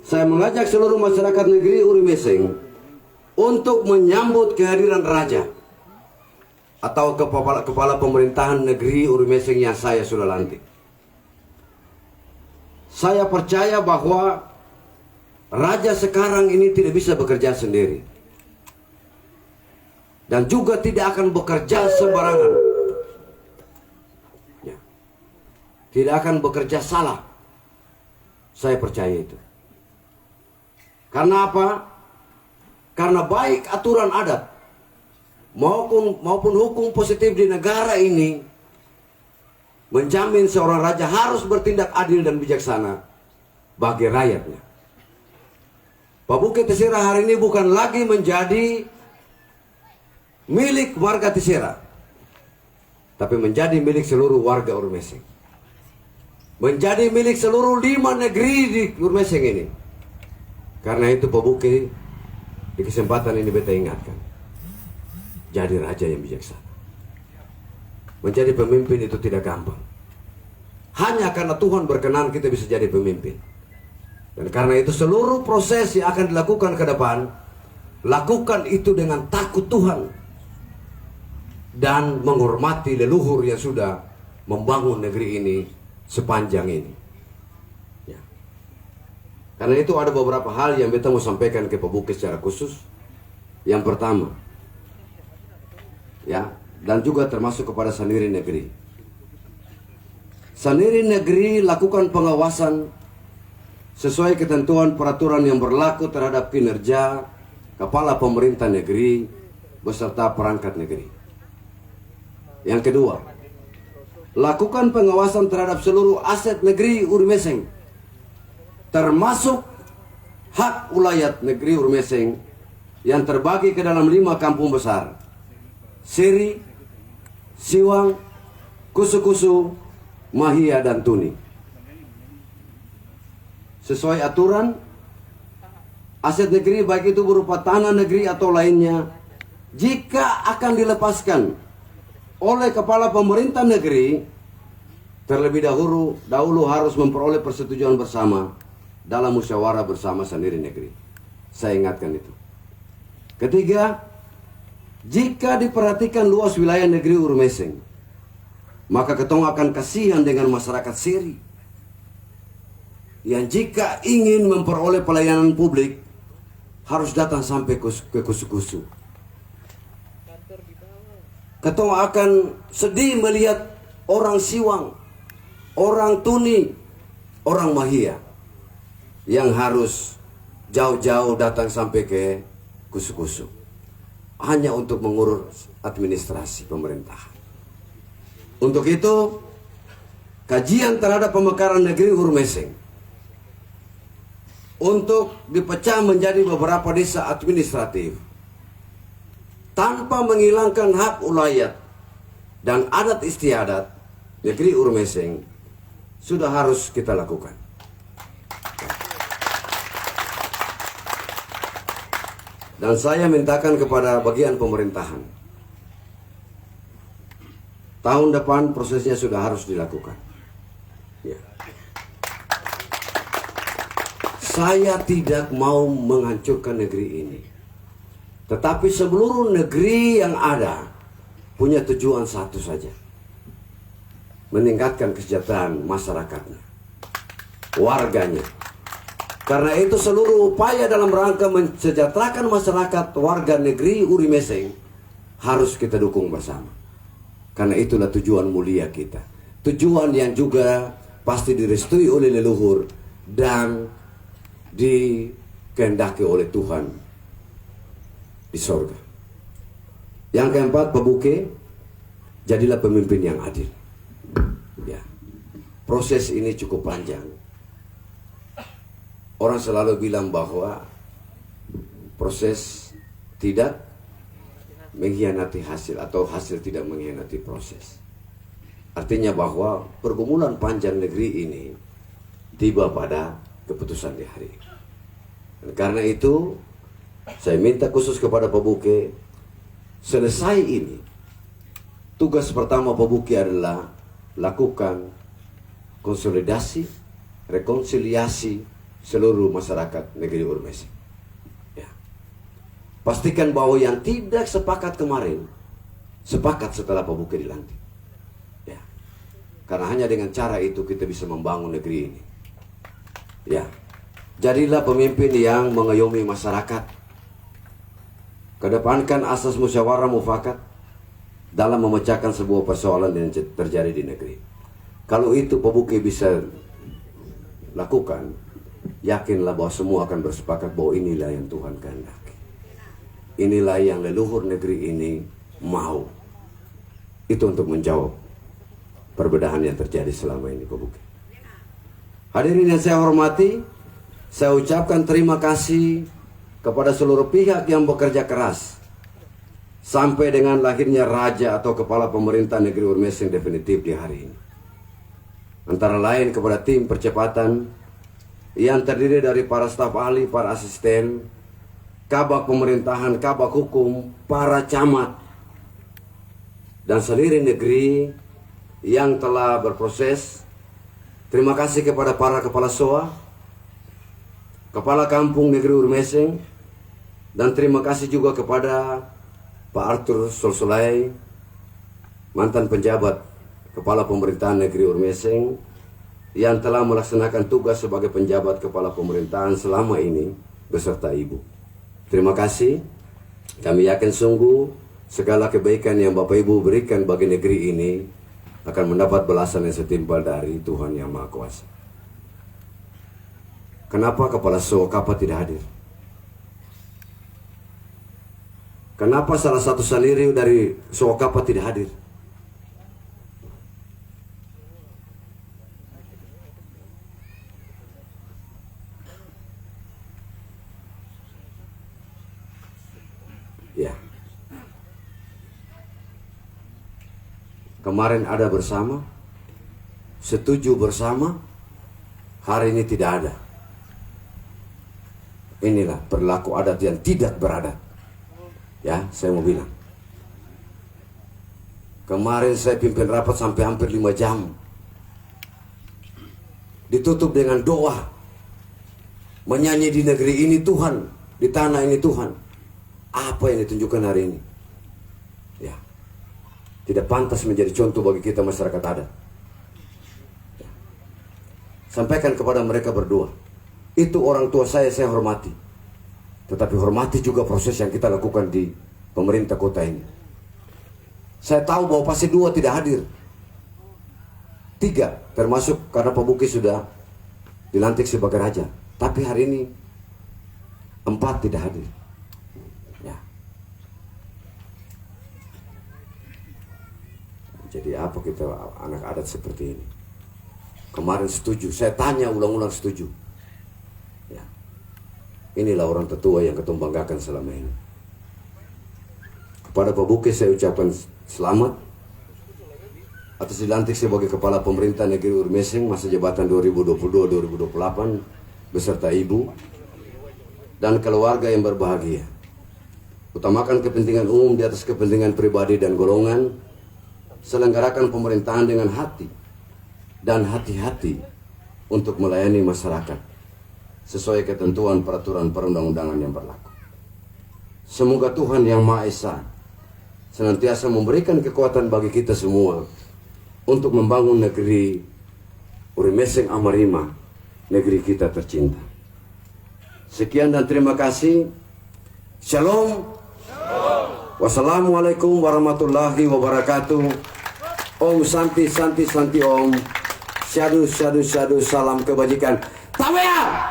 saya mengajak seluruh masyarakat negeri Urmeseng untuk menyambut kehadiran Raja atau kepala pemerintahan negeri Urmeseng yang saya sudah lantik. Saya percaya bahwa Raja sekarang ini tidak bisa bekerja sendiri, dan juga tidak akan bekerja sembarangan. Ya. Tidak akan bekerja salah. Saya percaya itu. Karena apa? Karena baik aturan adat maupun hukum positif di negara ini menjamin seorang raja harus bertindak adil dan bijaksana bagi rakyatnya. Pabuke Tesera hari ini bukan lagi menjadi milik warga Tesera, tapi menjadi milik seluruh warga Urmeseng. Menjadi milik seluruh 5 negeri di Urmeseng ini. Karena itu Pabuke di kesempatan ini beta ingatkan, jadi raja yang bijaksana. Menjadi pemimpin itu tidak gampang. Hanya karena Tuhan berkenan kita bisa jadi pemimpin. Dan karena itu seluruh proses yang akan dilakukan ke depan, lakukan itu dengan takut Tuhan dan menghormati leluhur yang sudah membangun negeri ini sepanjang ini. Ya. Karena itu ada beberapa hal yang beta mau sampaikan ke Pabuke secara khusus. Yang pertama, ya, dan juga termasuk kepada Saniri Negeri. Saniri Negeri lakukan pengawasan sesuai ketentuan peraturan yang berlaku terhadap kinerja kepala pemerintah negeri beserta perangkat negeri. Yang kedua, lakukan pengawasan terhadap seluruh aset negeri Urmeseng, termasuk hak ulayat negeri Urmeseng yang terbagi ke dalam 5 kampung besar: Seri, Siwang, Kusu-Kusu, Mahia, dan Tuni. Sesuai aturan, aset negeri baik itu berupa tanah negeri atau lainnya, jika akan dilepaskan oleh kepala pemerintah negeri, terlebih dahulu harus memperoleh persetujuan bersama dalam musyawarah bersama Saniri Negeri. Saya ingatkan itu. Ketiga, jika diperhatikan luas wilayah negeri Urmeseng, maka ketong akan kasihan dengan masyarakat Seri yang jika ingin memperoleh pelayanan publik harus datang sampai ke Kusu-Kusu. Ketong akan sedih melihat orang Siwang, orang Tuni, orang Mahia yang harus jauh-jauh datang sampai ke Kusu-Kusu hanya untuk mengurus administrasi pemerintahan. Untuk itu, kajian terhadap pemekaran negeri Urmeseng untuk dipecah menjadi beberapa desa administratif tanpa menghilangkan hak ulayat dan adat istiadat negeri Urmeseng sudah harus kita lakukan. Dan saya mintakan kepada bagian pemerintahan, tahun depan prosesnya sudah harus dilakukan. Ya. saya tidak mau menghancurkan negeri ini. Tetapi seluruh negeri yang ada punya tujuan satu saja. Meningkatkan kesejahteraan masyarakatnya, warganya. Karena itu seluruh upaya dalam rangka mensejahterakan masyarakat warga negeri Uri Meseng harus kita dukung bersama. Karena itulah tujuan mulia kita. Tujuan yang juga pasti direstui oleh leluhur dan dikehendaki oleh Tuhan di sorga. Yang keempat, Pabuke, jadilah pemimpin yang adil. Ya. Proses ini cukup panjang. Orang selalu bilang bahwa proses tidak mengkhianati hasil atau hasil tidak mengkhianati proses. Artinya bahwa pergumulan panjang negeri ini tiba pada keputusan di hari ini. Dan karena itu saya minta khusus kepada Pabuke, selesai ini tugas pertama Pabuke adalah lakukan konsolidasi, rekonsiliasi seluruh masyarakat negeri Uri Meseng. Ya. Pastikan bahwa yang tidak sepakat kemarin sepakat setelah Pabuke dilantik. Ya. Karena hanya dengan cara itu kita bisa membangun negeri ini. Ya. Jadilah pemimpin yang mengayomi masyarakat. Kedepankan asas musyawarah mufakat dalam memecahkan sebuah persoalan yang terjadi di negeri. Kalau itu Pabuke bisa lakukan, yakinlah bahwa semua akan bersepakat bahwa inilah yang Tuhan kehendaki. Inilah yang leluhur negeri ini mau. Itu untuk menjawab perbedaan yang terjadi selama ini, Pabuke. Hadirin yang saya hormati, saya ucapkan terima kasih kepada seluruh pihak yang bekerja keras sampai dengan lahirnya raja atau kepala pemerintah negeri Uri Meseng definitif di hari ini. Antara lain kepada tim percepatan yang terdiri dari para staf ahli, para asisten, kabak pemerintahan, kabak hukum, para camat, dan seluruh negeri yang telah berproses. Terima kasih kepada para kepala SOA, kepala kampung negeri Uri Meseng, dan terima kasih juga kepada Pak Arthur Solsolai, mantan penjabat kepala pemerintahan negeri Uri Meseng, yang telah melaksanakan tugas sebagai penjabat kepala pemerintahan selama ini beserta Ibu. Terima kasih. Kami yakin sungguh segala kebaikan yang Bapak Ibu berikan bagi negeri ini akan mendapat balasan yang setimpal dari Tuhan Yang Maha Kuasa. Kenapa Kepala Sokapa tidak hadir? Kenapa salah satu saliri dari Sokapa tidak hadir? Ya. Kemarin ada bersama, setuju bersama, hari ini tidak ada. Inilah perilaku adat yang tidak beradat. Ya, saya mau bilang. Kemarin saya pimpin rapat sampai hampir 5 jam. Ditutup dengan doa. Menyanyi di negeri ini Tuhan, di tanah ini Tuhan. Apa yang ditunjukkan hari ini? Ya. Tidak pantas menjadi contoh bagi kita masyarakat adat. Ya. Sampaikan kepada mereka berdua. Itu orang tua saya hormati. Tetapi hormati juga proses yang kita lakukan di pemerintah kota ini. Saya tahu bahwa pasti 2 tidak hadir. 3 termasuk karena Pabuke sudah dilantik sebagai raja. Tapi hari ini 4 tidak hadir. Ya. Jadi apa kita anak adat seperti ini? Kemarin setuju, saya tanya ulang-ulang setuju. Ya. Inilah orang tetua yang ketum banggakan selama ini. Kepada Pabuke saya ucapkan selamat atas dilantik sebagai kepala pemerintah negeri Uri Meseng masa jabatan 2022-2028 beserta Ibu dan keluarga yang berbahagia. Utamakan kepentingan umum di atas kepentingan pribadi dan golongan. Selenggarakan pemerintahan dengan hati dan hati-hati untuk melayani masyarakat. sesuai ketentuan peraturan perundang-undangan yang berlaku. Semoga Tuhan Yang Maha Esa senantiasa memberikan kekuatan bagi kita semua untuk membangun negeri Urimeseng Amarima, negeri kita tercinta. Sekian dan terima kasih. Shalom. Wassalamualaikum warahmatullahi wabarakatuh. Om Santi Santi Santi Om. Syadu Syadu Syadu, salam kebajikan. Tamaya.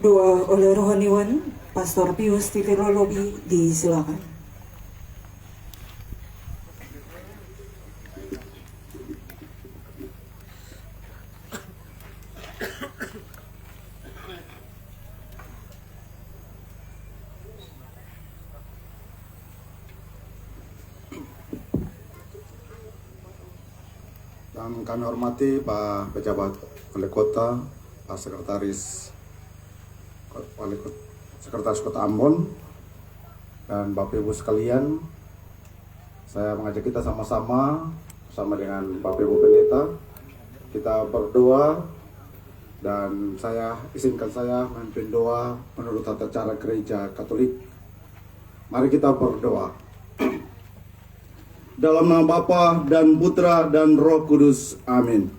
Doa oleh rohaniwan Pastor Pius Titirolobi disilakan. Yang kami hormati Pak Pejabat Wali Kota, Pak Sekretaris Kota Ambon, dan Bapak Ibu sekalian, saya mengajak kita sama-sama bersama dengan Bapak Ibu Pendeta, kita berdoa, dan izinkan saya memimpin doa menurut tata cara Gereja Katolik. Mari kita berdoa. Dalam nama Bapa dan Putra dan Roh Kudus, amin.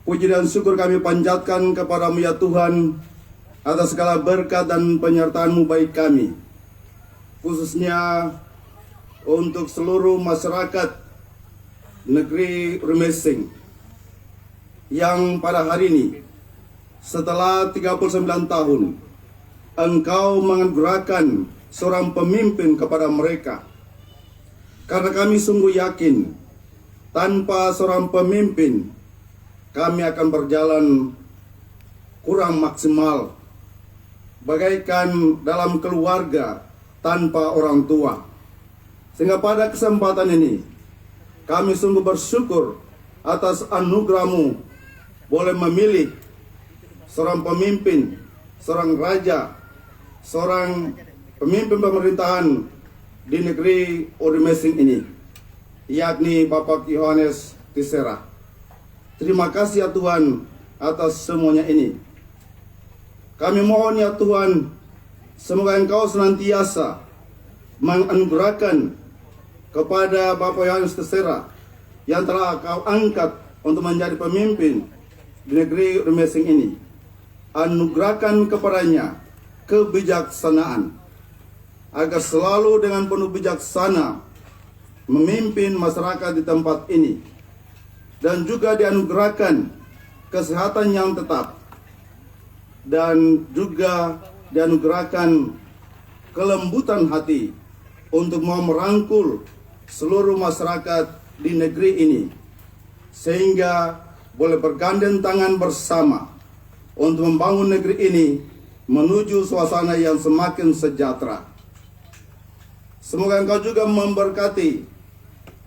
Puji dan syukur kami panjatkan kepadamu ya Tuhan, atas segala berkat dan penyertaan-Mu bagi kami, khususnya untuk seluruh masyarakat negeri Urimeseng yang pada hari ini, setelah 39 tahun, Engkau menganugerahkan seorang pemimpin kepada mereka. Karena kami sungguh yakin, tanpa seorang pemimpin, kami akan berjalan kurang maksimal, bagaikan dalam keluarga tanpa orang tua. Sehingga pada kesempatan ini, kami sungguh bersyukur atas anugerah-Mu boleh memilih seorang pemimpin, seorang raja, seorang pemimpin pemerintahan di negeri Urimeseng ini, yakni Bapak Yohanes Tisera. Terima kasih ya Tuhan atas semuanya ini. Kami mohon ya Tuhan, semoga Engkau senantiasa menganugerahkan kepada Bapak Yohanes Tisera yang telah Kau angkat untuk menjadi pemimpin di negeri Urimeseng ini. Anugerahkan kepadanya kebijaksanaan, agar selalu dengan penuh bijaksana memimpin masyarakat di tempat ini, dan juga dianugerahkan kesehatan yang tetap, dan juga dianugerahkan kelembutan hati untuk mau merangkul seluruh masyarakat di negeri ini, sehingga boleh bergandeng tangan bersama untuk membangun negeri ini menuju suasana yang semakin sejahtera. Semoga Engkau juga memberkati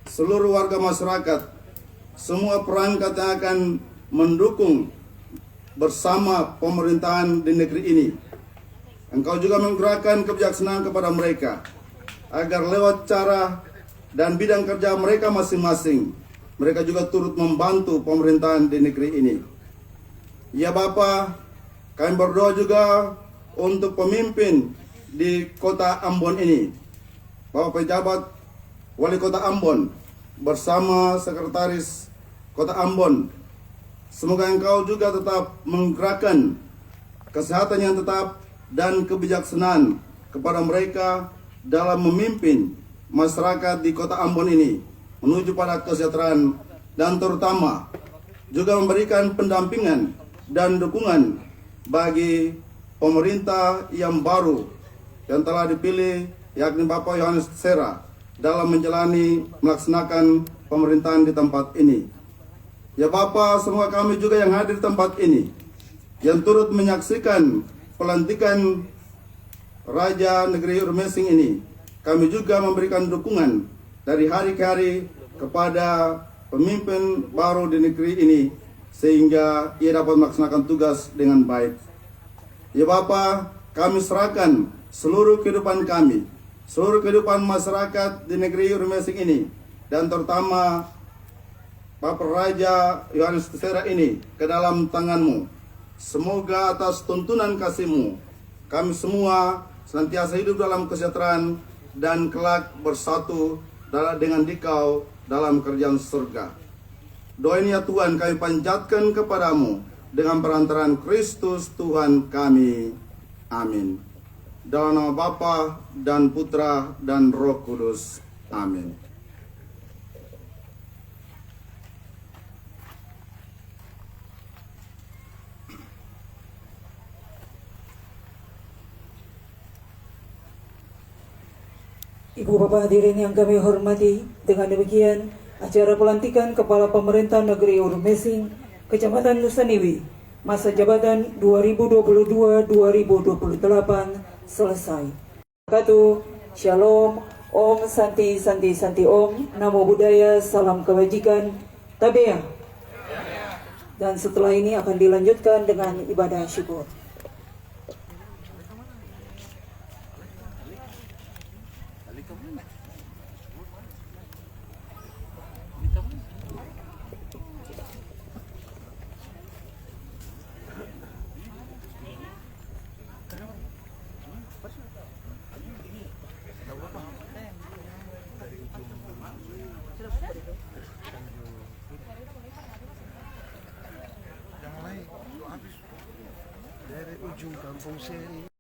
seluruh warga masyarakat, semua perangkat yang akan mendukung bersama pemerintahan di negeri ini. Engkau juga menggerakkan kebijaksanaan kepada mereka, agar lewat cara dan bidang kerja mereka masing-masing, mereka juga turut membantu pemerintahan di negeri ini. Ya Bapa, kami berdoa juga untuk pemimpin di kota Ambon ini, Bapak Pejabat Wali Kota Ambon bersama Sekretaris Kota Ambon. Semoga Engkau juga tetap menggerakkan kesehatan yang tetap dan kebijaksanaan kepada mereka dalam memimpin masyarakat di Kota Ambon ini menuju pada kesejahteraan, dan terutama juga memberikan pendampingan dan dukungan bagi pemerintah yang baru yang telah dipilih, yakni Bapak Yohanes Tisera, dalam melaksanakan pemerintahan di tempat ini. Ya Bapak, semua kami juga yang hadir di tempat ini, yang turut menyaksikan pelantikan Raja Negeri Urmesing ini, kami juga memberikan dukungan dari hari ke hari kepada pemimpin baru di negeri ini sehingga ia dapat melaksanakan tugas dengan baik. Ya Bapa, kami serahkan seluruh kehidupan kami, seluruh kehidupan masyarakat di negeri Urmesing ini, dan terutama Bapak Raja Yohanes Tessera ini ke dalam tangan-Mu. Semoga atas tuntunan kasih-Mu, kami semua senantiasa hidup dalam kesejahteraan dan kelak bersatu dengan Dikau dalam kerjaan surga. Doa ini ya Tuhan kami panjatkan kepadamu dengan perantaraan Kristus Tuhan kami. Amin. Dalam nama Bapa dan Putra dan Roh Kudus. Amin. Ibu Bapak hadirin yang kami hormati, dengan demikian acara pelantikan Kepala Pemerintah Negeri Urmesing, Kecamatan Nusaniwi, masa jabatan 2022-2028 selesai. Shalom, Om Santi Santi Santi Om, Namo Buddhaya, Salam Kebajikan, Tabea. Dan setelah ini akan dilanjutkan dengan ibadah syukur. Dari ujung kampung seri